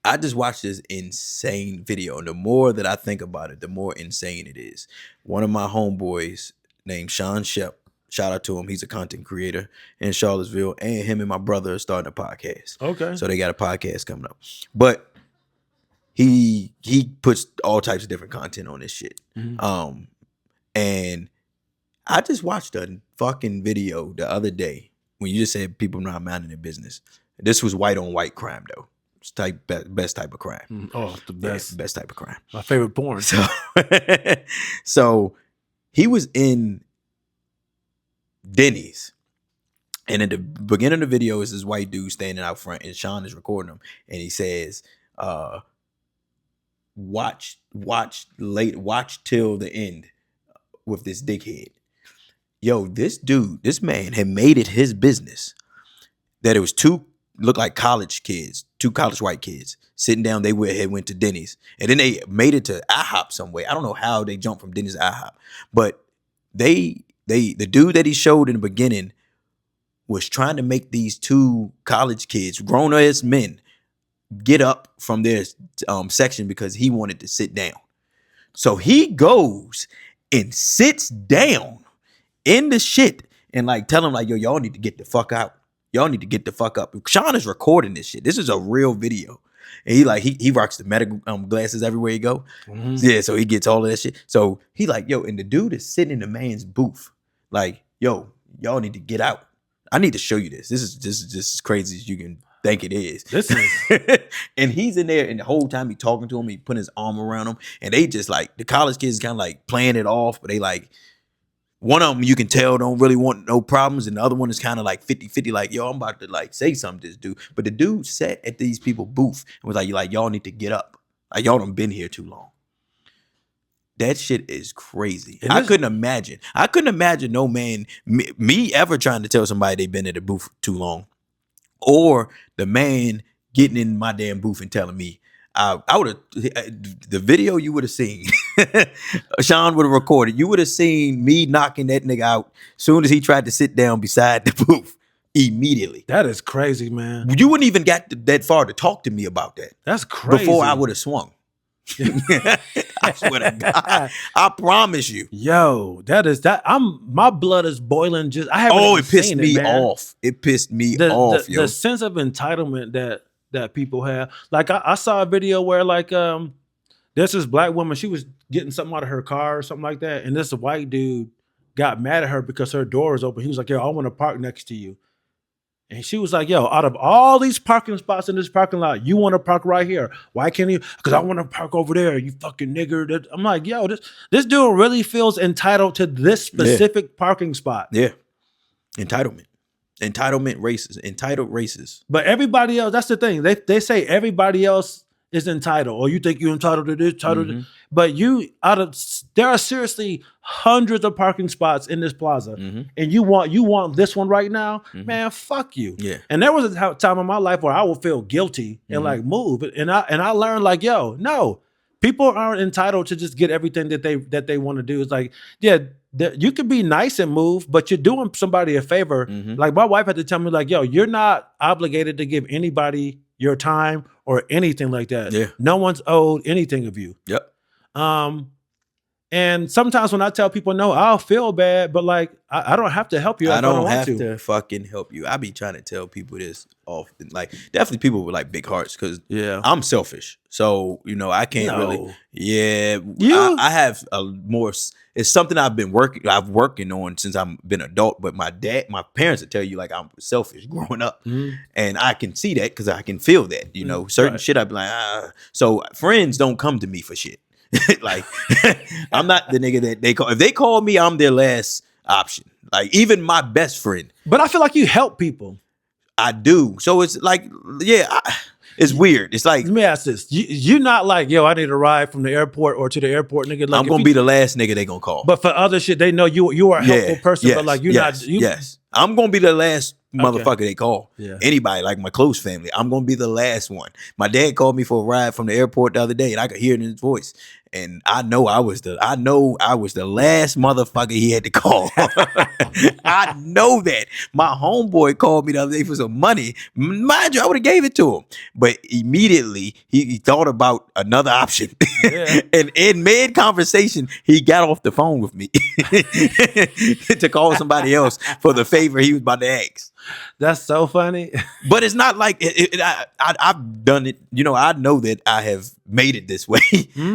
I just watched this insane video, and the more that I think about it, the more insane it is. One of my homeboys named Sean Shep, shout out to him. He's a content creator in Charlottesville, and him and my brother are starting a podcast. Okay. So they got a podcast coming up. But he puts all types of different content on this shit. And I just watched a fucking video the other day when you just said people not minding their business. This was white on white crime though. It's best type of crime. Oh, the best. Yeah, best type of crime. My favorite porn. So he was in Denny's. And at the beginning of the video is this white dude standing out front, and Sean is recording him, and he says, watch till the end with this dickhead. Yo, this man had made it his business that it was two college white kids sitting down. They went to Denny's, and then they made it to IHOP some way. I don't know how they jumped from Denny's to IHOP, but the dude that he showed in the beginning was trying to make these two college kids, grown ass men, get up from their section because he wanted to sit down. So he goes and sits down in the shit and like tell them like, yo, y'all need to get the fuck out. Y'all need to get the fuck up. Sean is recording this shit. This is a real video. And he rocks the medical glasses everywhere he go. Yeah, so he gets all of that shit. So he like, yo, and the dude is sitting in the man's booth. Like, yo, y'all need to get out. I need to show you this. This is just as crazy as you can think it is. This is and he's in there, and the whole time he talking to him, he putting his arm around him, and they just like the college kids kind of like playing it off, but they like one of them you can tell don't really want no problems, and the other one is kind of like 50-50, like, yo, I'm about to like say something to this dude. But the dude sat at these people booth and was like y'all need to get up. Like y'all done been here too long. That shit is crazy. And I this- couldn't imagine. I couldn't imagine no man, me ever trying to tell somebody they've been at the booth too long, or the man getting in my damn booth and telling me. I would have the video you would have seen. Sean would have recorded. You would have seen me knocking that nigga out as soon as he tried to sit down beside the booth. Immediately. That is crazy, man. You wouldn't even get that far to talk to me about that. That's crazy. Before I would have swung. I swear to God. I promise you. Yo, my blood is boiling. Just I haven't. Oh, even it pissed seen me it, man. off. It pissed me off, yo. The sense of entitlement that people have. Like I saw a video where like there's this black woman. She was getting something out of her car or something like that, and this white dude got mad at her because her door was open. He was like, "Yo, I want to park next to you." And she was like, "Yo, out of all these parking spots in this parking lot, you want to park right here? Why can't you? Because I want to park over there. You fucking nigger." I'm like, "Yo, this dude really feels entitled to this specific parking spot." Yeah. Entitled races. Entitled races. But everybody else, that's the thing. They say everybody else is entitled, or you think you're entitled to this, entitled to, but there are seriously hundreds of parking spots in this plaza, and you want this one right now, man, fuck you. Yeah. And there was a time in my life where I would feel guilty and like move, and I learned like, yo, no, people aren't entitled to just get everything that they want to do. It's like, yeah, you could be nice and move, but you're doing somebody a favor. Like my wife had to tell me like, yo, you're not obligated to give anybody your time or anything like that. Yeah. No one's owed anything of you. Yep. And sometimes when I tell people no, I'll feel bad, but like I don't have to help you. I don't want have to fucking help you. I be trying to tell people this often. Like definitely people with like big hearts, because I'm selfish. So, I can't really. Yeah. I have a more. It's something I've working on since I've been an adult. But my parents would tell you like I'm selfish growing up, and I can see that because I can feel that. Certain shit I'd be like, So friends don't come to me for shit. Like I'm not the nigga that they call. If they call me, I'm their last option. Like even my best friend. But I feel like you help people. I do. So it's like, it's weird. It's like, let me ask this: you're not like, yo, I need a ride from the airport or to the airport, nigga. Like, I'm gonna be the last nigga they gonna call. But for other shit, they know you are a helpful person. But like yes, I'm gonna be the last motherfucker they call. Yeah. Anybody like my close family, I'm gonna be the last one. My dad called me for a ride from the airport the other day, and I could hear it in his voice. And I know I was the last motherfucker he had to call. I know that. My homeboy called me the other day for some money. Mind you, I would have gave it to him. But immediately he thought about another option. Yeah. And in mid-conversation, he got off the phone with me to call somebody else for the favor he was about to ask. That's so funny. But it's not like I've done it. I know that I have made it this way.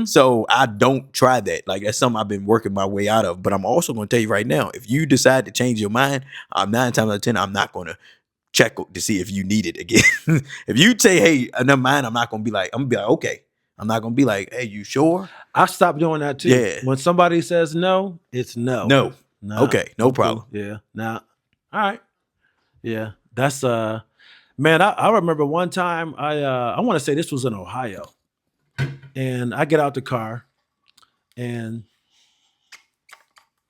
So I don't try that. Like that's something I've been working my way out of. But I'm also going to tell you right now, if you decide to change your mind, 9 times out of 10, I'm not going to check to see if you need it again. If you say, hey, never mind, I'm going to be like, okay. I'm not going to be like, hey, you sure? I stopped doing that too. Yeah. When somebody says no, it's no. No. Nah, Okay. No problem. Yeah. Now, all right. Yeah. That's man, I remember one time I want to say this was in Ohio. And I get out the car and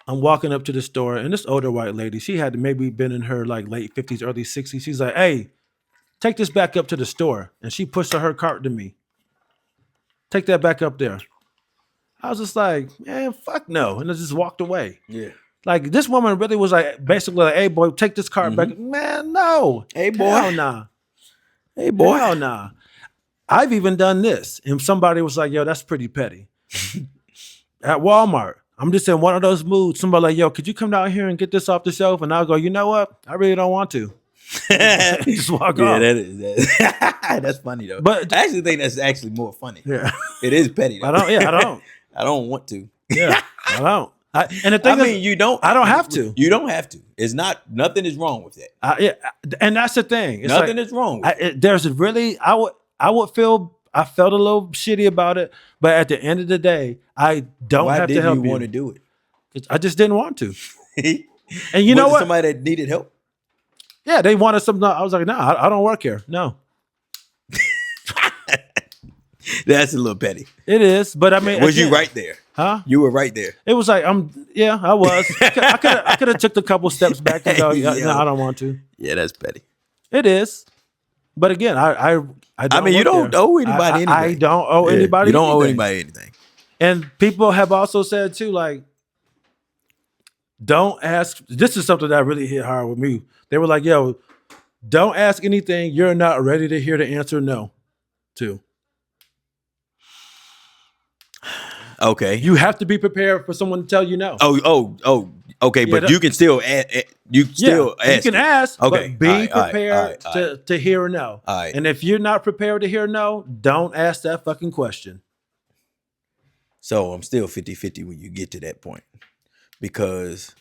I'm walking up to the store, and this older white lady, she had maybe been in her like late 50s, early 60s. She's like, hey, take this back up to the store. And she pushed her cart to me. Take that back up there. I was just like, man, fuck no. And I just walked away. Yeah. Like this woman really was like basically like, hey boy, take this cart back. Man, no. Hey boy. Hell nah. Hey boy. Hell nah. I've even done this. And somebody was like, yo, that's pretty petty. At Walmart, I'm just in one of those moods. Somebody like, yo, could you come down here and get this off the shelf? And I'll go, you know what? I really don't want to. Just walk off. That's funny though. But I actually think that's actually more funny. Yeah. It is petty though. I don't. I don't want to. Yeah. I don't. And the thing is, you don't. I don't have to. You don't have to. It's not. Nothing is wrong with that. Yeah, and that's the thing. It's nothing like, is wrong. With it. There's really. I felt a little shitty about it, but at the end of the day, I don't Why have to didn't help you you. want to do it? I just didn't want to. And you know Was it what? somebody that needed help. Yeah, they wanted something. I was like, no, I don't work here. No, That's a little petty. it is. But I mean, Was you again, right there? Huh? You were right there. It was like I was. I could have took a couple steps back and go, Yo. no, I don't want to. Yeah, that's petty. It is. But again, I mean, you don't owe anybody anything. I don't owe anybody. You don't owe anything. anybody anything. And people have also said too, like, don't ask. This is something that really hit hard with me. They were like, yo, don't ask anything you're not ready to hear the answer no to. Okay. You have to be prepared for someone to tell you no. Oh. Okay, Yeah, but you can still ask. You can ask, Okay. but be All right, prepared all right. to hear a no. All right. And if you're not prepared to hear no, don't ask that fucking question. So I'm still 50-50 when you get to that point. Because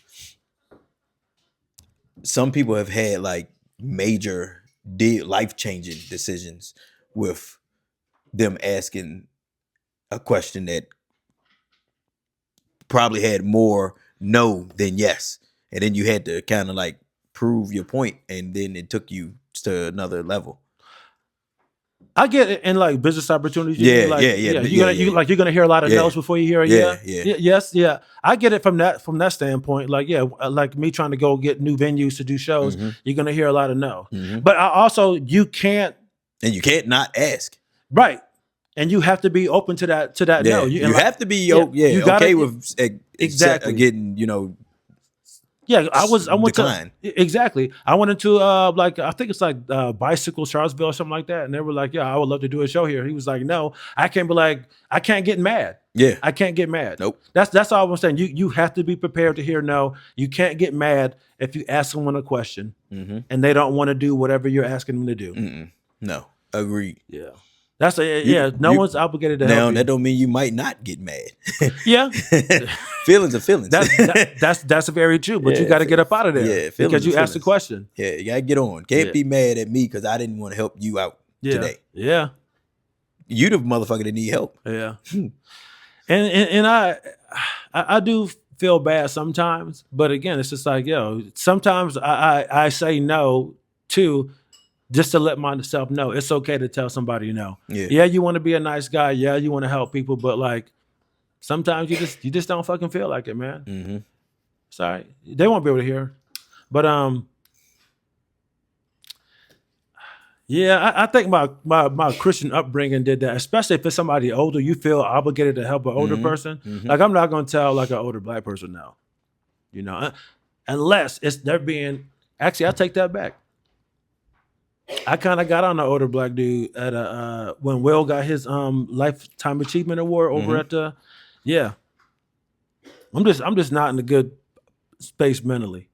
some people have had like major life-changing decisions with them asking a question that probably had more no than yes. And then you had to kind of like prove your point, and then it took you to another level. I get it in like business opportunities. Yeah. You're gonna hear a lot of no's before you hear a yes. I get it from that standpoint. Like, like me trying to go get new venues to do shows, you're gonna hear a lot of no. But you can't not ask. Right. And you have to be open to that no. You have to be you gotta, okay with exactly getting, I went decline. Exactly. I went into I think it's like Bicycle Charlottesville or something like that, and they were like, I would love to do a show here. He was like, no, I can't get mad. Yeah, I can't get mad. Nope. That's all I'm saying. You have to be prepared to hear no. You can't get mad if you ask someone a question and they don't want to do whatever you're asking them to do. No, agreed. Yeah. No one's obligated to help you. That don't mean you might not get mad. Yeah. Feelings are feelings. That's very true, but you got to get up out of there. Yeah, because you asked the question. Yeah, you got to get on. Can't be mad at me because I didn't want to help you out today. Yeah. You the motherfucker that need help. Yeah. and I do feel bad sometimes, but again, it's just like, sometimes I say no too, just to let myself know it's okay to tell somebody no. Yeah, you want to be a nice guy. Yeah, you want to help people, but like sometimes you just don't fucking feel like it, man. Sorry, they won't be able to hear. But I think my Christian upbringing did that, especially if it's somebody older. You feel obligated to help an older person. Like I'm not gonna tell like an older black person no, unless they're being. Actually, I'll take that back. I kind of got on the older black dude at when Will got his Lifetime Achievement Award over at the I'm just not in a good space mentally,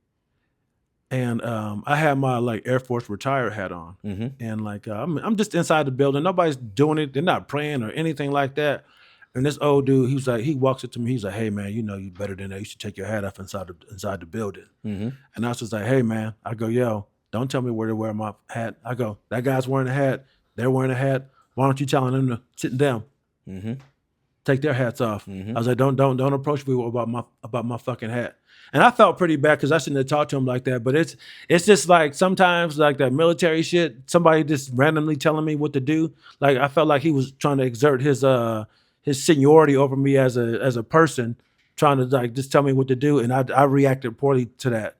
and I had my like Air Force retired hat on, and like I'm just inside the building. Nobody's doing it. They're not praying or anything like that. And this old dude, he walks up to me. He's like, "Hey man, you know you better than that. You should take your hat off inside the building." And I was just like, "Hey man," I go, "Yo, don't tell me where to wear my hat." I go, "That guy's wearing a hat. They're wearing a hat. Why don't you telling them to sit down, take their hats off?" I was like, "Don't approach me about my fucking hat." And I felt pretty bad because I shouldn't have talked to him like that. But it's just like sometimes like that military shit. Somebody just randomly telling me what to do. Like I felt like he was trying to exert his seniority over me as a person, trying to like just tell me what to do, and I reacted poorly to that.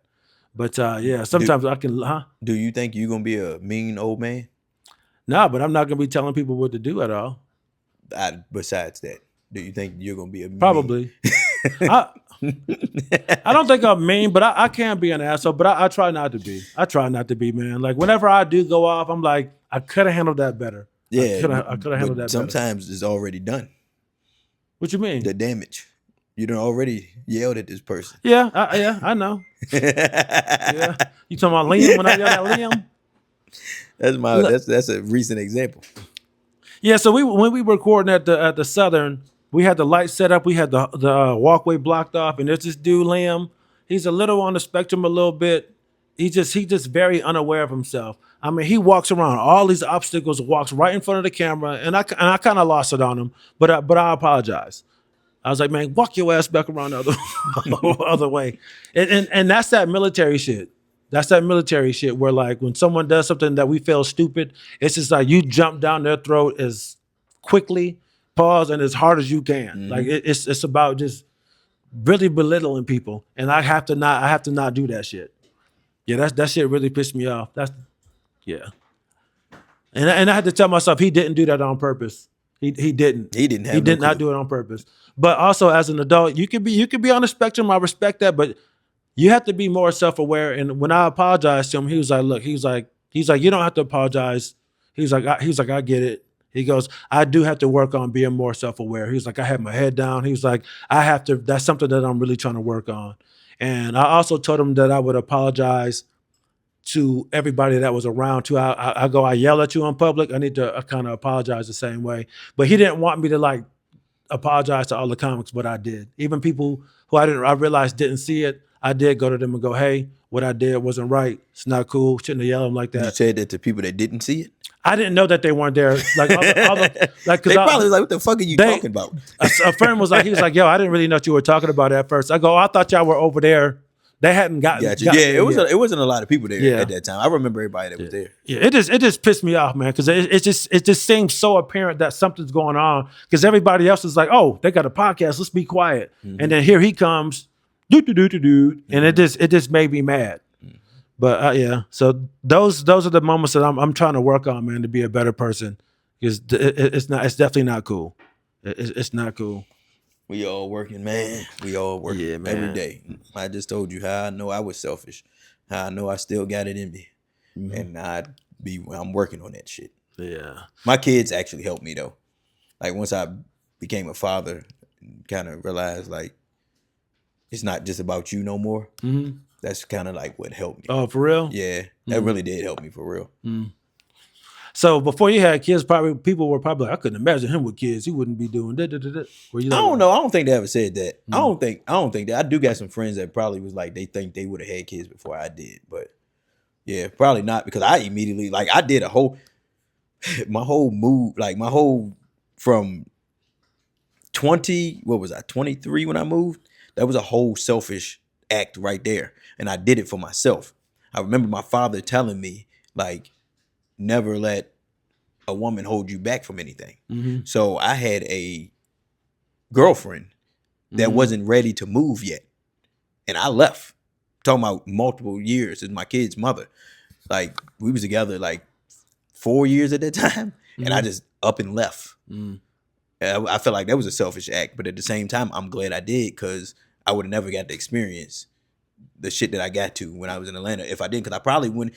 But sometimes I can. Do you think you're gonna be a mean old man? Nah, but I'm not gonna be telling people what to do at all. Besides that, do you think you're gonna be a mean? Probably. I don't think I'm mean, but I can be an asshole. But I try not to be. I try not to be, man. Like whenever I do go off, I'm like, I could have handled that better. Yeah, I could have handled that. Sometimes it's already done. What you mean? The damage. You done already yelled at this person. Yeah, I know. Yeah, you talking about Liam when I yelled at Liam? That's a recent example. Yeah, so when we were recording at the Southern, we had the lights set up, we had the walkway blocked off, and there's this dude Liam. He's a little on the spectrum, a little bit. He just very unaware of himself. I mean, he walks around all these obstacles, walks right in front of the camera, and I kind of lost it on him, but I apologize. I was like, man, walk your ass back around the other way. And that's that military shit. That's that military shit where like when someone does something that we feel stupid, it's just like you jump down their throat as quickly pause and as hard as you can. Like it's about just really belittling people, and I have to not do that shit. Yeah, that shit really pissed me off. Yeah, and I had to tell myself he didn't do that on purpose. He didn't. He didn't have He no did not clue. do it on purpose. But also as an adult, you could be on the spectrum. I respect that, but you have to be more self-aware. And when I apologized to him, he was like, "Look, he's like, you don't have to apologize." He's like, I get it. He goes, "I do have to work on being more self-aware." He's like, "I have my head down." He was like, "I have to. That's something that I'm really trying to work on." And I also told him that I would apologize to everybody that was around too. I yell at you in public. I need to kind of apologize the same way. But he didn't want me to like apologize to all the comics, but I did. Even people who I realized didn't see it, I did go to them and go, "Hey, what I did wasn't right. It's not cool. Shouldn't have yelled at them like You that." said that to people that didn't see it. I didn't know that they weren't there. Like, like, They probably was like, "What the fuck are you talking about?" A friend was like, he was like, "Yo, I didn't really know what you were talking about at first." I go, "I thought y'all were over there." They hadn't gotten. Gotcha. Yeah, it wasn't a lot of people there Yeah. at that time. I remember everybody that was there. Yeah, it just pissed me off, man, because it just seems so apparent that something's going on because everybody else is like, "Oh, they got a podcast. Let's be quiet." And then here he comes, and it just made me mad. But yeah, so those are the moments that I'm trying to work on, man, to be a better person because it's definitely not cool. It's not cool. We all working, man. We all working Yeah, man. every day. I just told you how I know I was selfish, how I know I still got it in me, and I'm working on that shit. Yeah. My kids actually helped me though. Like once I became a father, kind of realized like it's not just about you no more. That's kind of like what helped me. Oh, for real? Yeah, that really did help me for real. So before you had kids, people were probably like, I couldn't imagine him with kids. He wouldn't be doing that. Were you I like, don't know. I don't think they ever said that. I don't think that. I do got some friends that probably was like they think they would have had kids before I did, but yeah, probably not because I immediately like I did my whole move, like my whole from 23 when I moved. That was a whole selfish act right there, and I did it for myself. I remember my father telling me like, never let a woman hold you back from anything. So I had a girlfriend that wasn't ready to move yet. And I left. Talking about multiple years as my kid's mother. Like we was together like 4 years at that time. And I just up and left. I felt like that was a selfish act. But at the same time, I'm glad I did because I would have never got to experience the shit that I got to when I was in Atlanta. If I didn't, because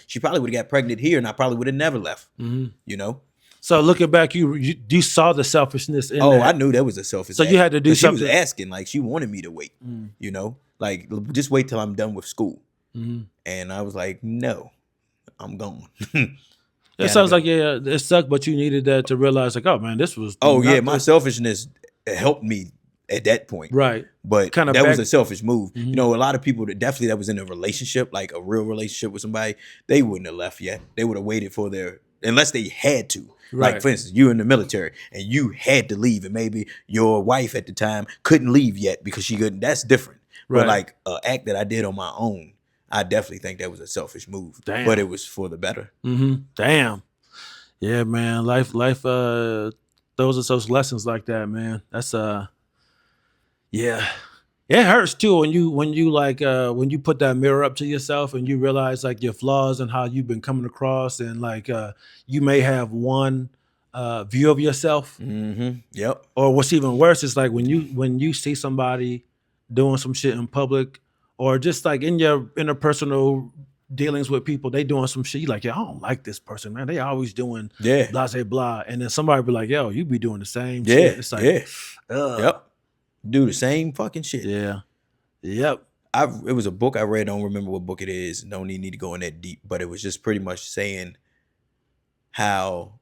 she probably would have got pregnant here and I probably would have never left. You know? So looking back, you saw the selfishness in that. Oh, I knew that was a selfish So act. you had to do 'Cause something. She was asking, like she wanted me to wait, you know? Like just wait till I'm done with school. And I was like, no, I'm gone. It sounds like, yeah, it sucked, but you needed that to realize like, oh man, this was. Oh yeah, not my good. selfishness helped me at that point. Right. But Kinda that was back- a selfish move. You know, a lot of people that was in a relationship, like a real relationship with somebody, they wouldn't have left yet. They would have waited for unless they had to. Right. Like for instance, you're in the military and you had to leave, and maybe your wife at the time couldn't leave yet because she couldn't. That's different. Right. But like an act that I did on my own, I definitely think that was a selfish move. Damn. But it was for the better. Damn. Yeah, man. Life. Those are those lessons like that, man. That's yeah. It hurts too when you like when you put that mirror up to yourself and you realize like your flaws and how you've been coming across and like you may have one view of yourself. Yep. Or what's even worse is like when you see somebody doing some shit in public or just like in your interpersonal dealings with people, they doing some shit. You like, yeah, I don't like this person, man. They always doing blah, say, blah. And then somebody be like, yo, you be doing the same shit. It's like, Yep. Do the same fucking shit. Yeah. Yep. It was a book I read. I don't remember what book it is. Don't need to go in that deep, but it was just pretty much saying how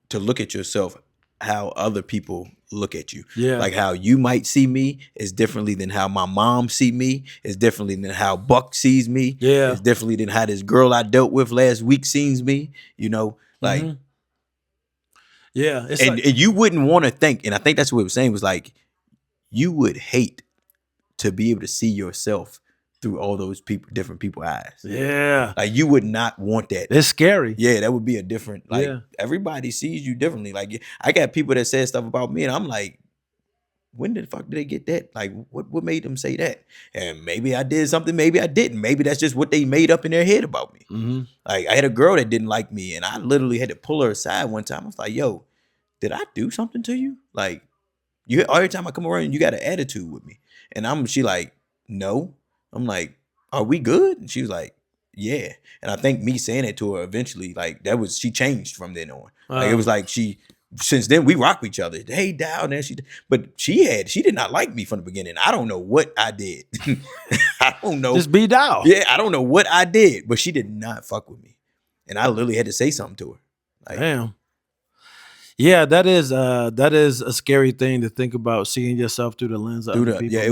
to look at yourself, how other people look at you. Yeah. Like how you might see me is differently than how my mom see me. Is differently than how Buck sees me. Yeah. It's differently than how this girl I dealt with last week sees me. You know, like, yeah. It's and like, you wouldn't want to think, and I think that's what it was saying was like, you would hate to be able to see yourself through all those different people's eyes. Yeah. Like you would not want that. It's scary. Yeah, that would be a different. Like Yeah. everybody sees you differently. Like I got people that said stuff about me, and I'm like, when the fuck did they get that? Like, what made them say that? And maybe I did something, maybe I didn't. Maybe that's just what they made up in their head about me. Mm-hmm. Like, I had a girl that didn't like me, and I literally had to pull her aside one time. I was like, yo, did I do something to you? Like, you every time I come around, you got an attitude with me. And she like, no. I'm like, are we good? And she was like, yeah. And I think me saying it to her eventually, like, she changed from then on. Like, it was like since then we rock with each other. Hey, Dow, and but she did not like me from the beginning. I don't know what I did. I don't know. Just be Dow. Yeah, I don't know what I did, but she did not fuck with me. And I literally had to say something to her. Like, damn. Yeah, that is a scary thing to think about, seeing yourself through the lens of other people. Yeah, it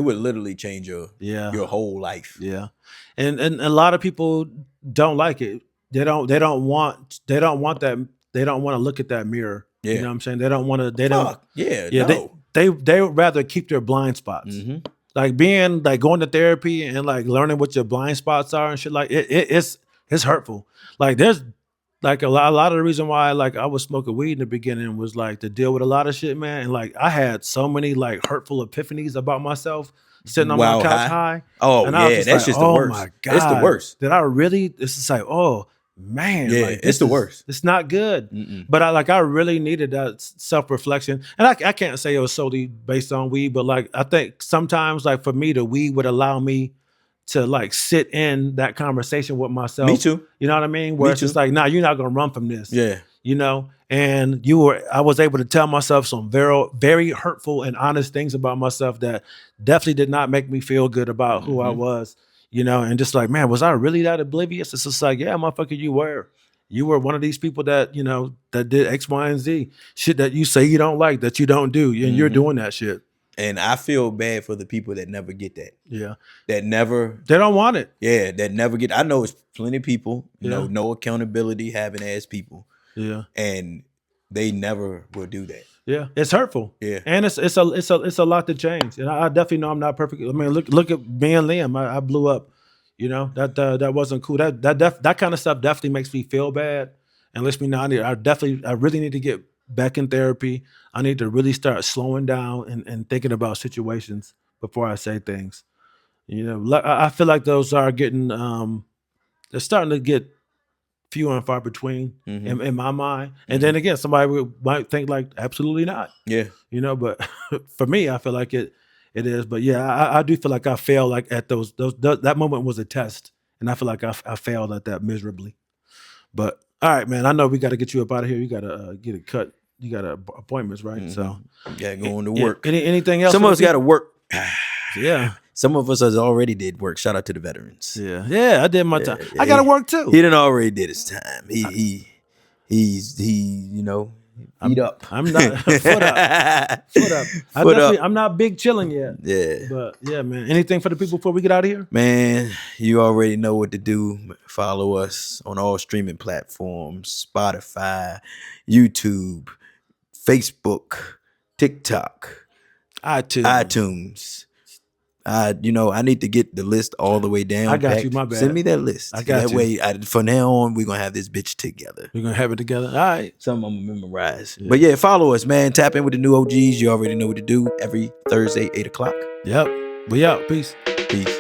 would literally change your whole life. Yeah. And a lot of people don't like it. They don't want that. They don't want to look at that mirror. Yeah. You know what I'm saying? They don't want to. No. They would rather keep their blind spots. Mm-hmm. Like going to therapy and like learning what your blind spots are and shit. Like it's hurtful. Like there's like a lot of the reason why like I was smoking weed in the beginning was like to deal with a lot of shit, man. And like I had so many like hurtful epiphanies about myself sitting on my couch high. Oh, and yeah, that's just the worst. Oh my God, it's the worst. Did I really? This is like, oh man, yeah, like, it's the worst. It's not good. Mm-mm. But I really needed that self-reflection. And I can't say it was solely based on weed, but like I think sometimes like for me, the weed would allow me to like sit in that conversation with myself. Me too. You know what I mean? Where Me it's just too. like, nah, you're not gonna run from this. Yeah. You know, and I was able to tell myself some very, very hurtful and honest things about myself that definitely did not make me feel good about who I was, you know, and just like, man, was I really that oblivious? It's just like, yeah, motherfucker, you were one of these people that, you know, that did X, Y, and Z shit that you say you don't like, that you don't do, and you're doing that shit. And I feel bad for the people that never get that. Yeah. They don't want it. Yeah, that never get. I know it's plenty of people, you know, no accountability, having ass people. Yeah. And they never will do that. Yeah. It's hurtful. Yeah. And it's a lot to change. And I definitely know I'm not perfect. I mean, look at me and Liam. I blew up. You know, that wasn't cool. That kind of stuff definitely makes me feel bad and lets me know I really need to get back in therapy. I need to really start slowing down and thinking about situations before I say things. You know, I feel like those are getting they're starting to get few and far between in my mind. And then again, somebody might think like, absolutely not. Yeah. You know, but for me, I feel like it is. But yeah, I do feel like I failed like at those that moment was a test. And I feel like I failed at that miserably. But all right, man, I know we got to get you up out of here. You got to get it cut. You got appointments, right? So yeah, going to work. Anything else? Some of us got to work. Yeah. Some of us has already did work. Shout out to the veterans. Yeah, I did my time. I got to work too. He done already did his time. He's you know, feet up. I'm not foot up. I'm not big chilling yet. Yeah. But yeah, man. Anything for the people before we get out of here? Man, you already know what to do. Follow us on all streaming platforms: Spotify, YouTube, Facebook, TikTok, iTunes. I need to get the list all the way down. I got you, my bad. Send me that list. I got that you. way, from now on, we're gonna have this bitch together. We're gonna have it together. All right. Something I'm gonna memorize. Yeah. But yeah, follow us, man. Tap in with the new OGs. You already know what to do. Every Thursday, 8 o'clock. Yep. We out. Peace. Peace.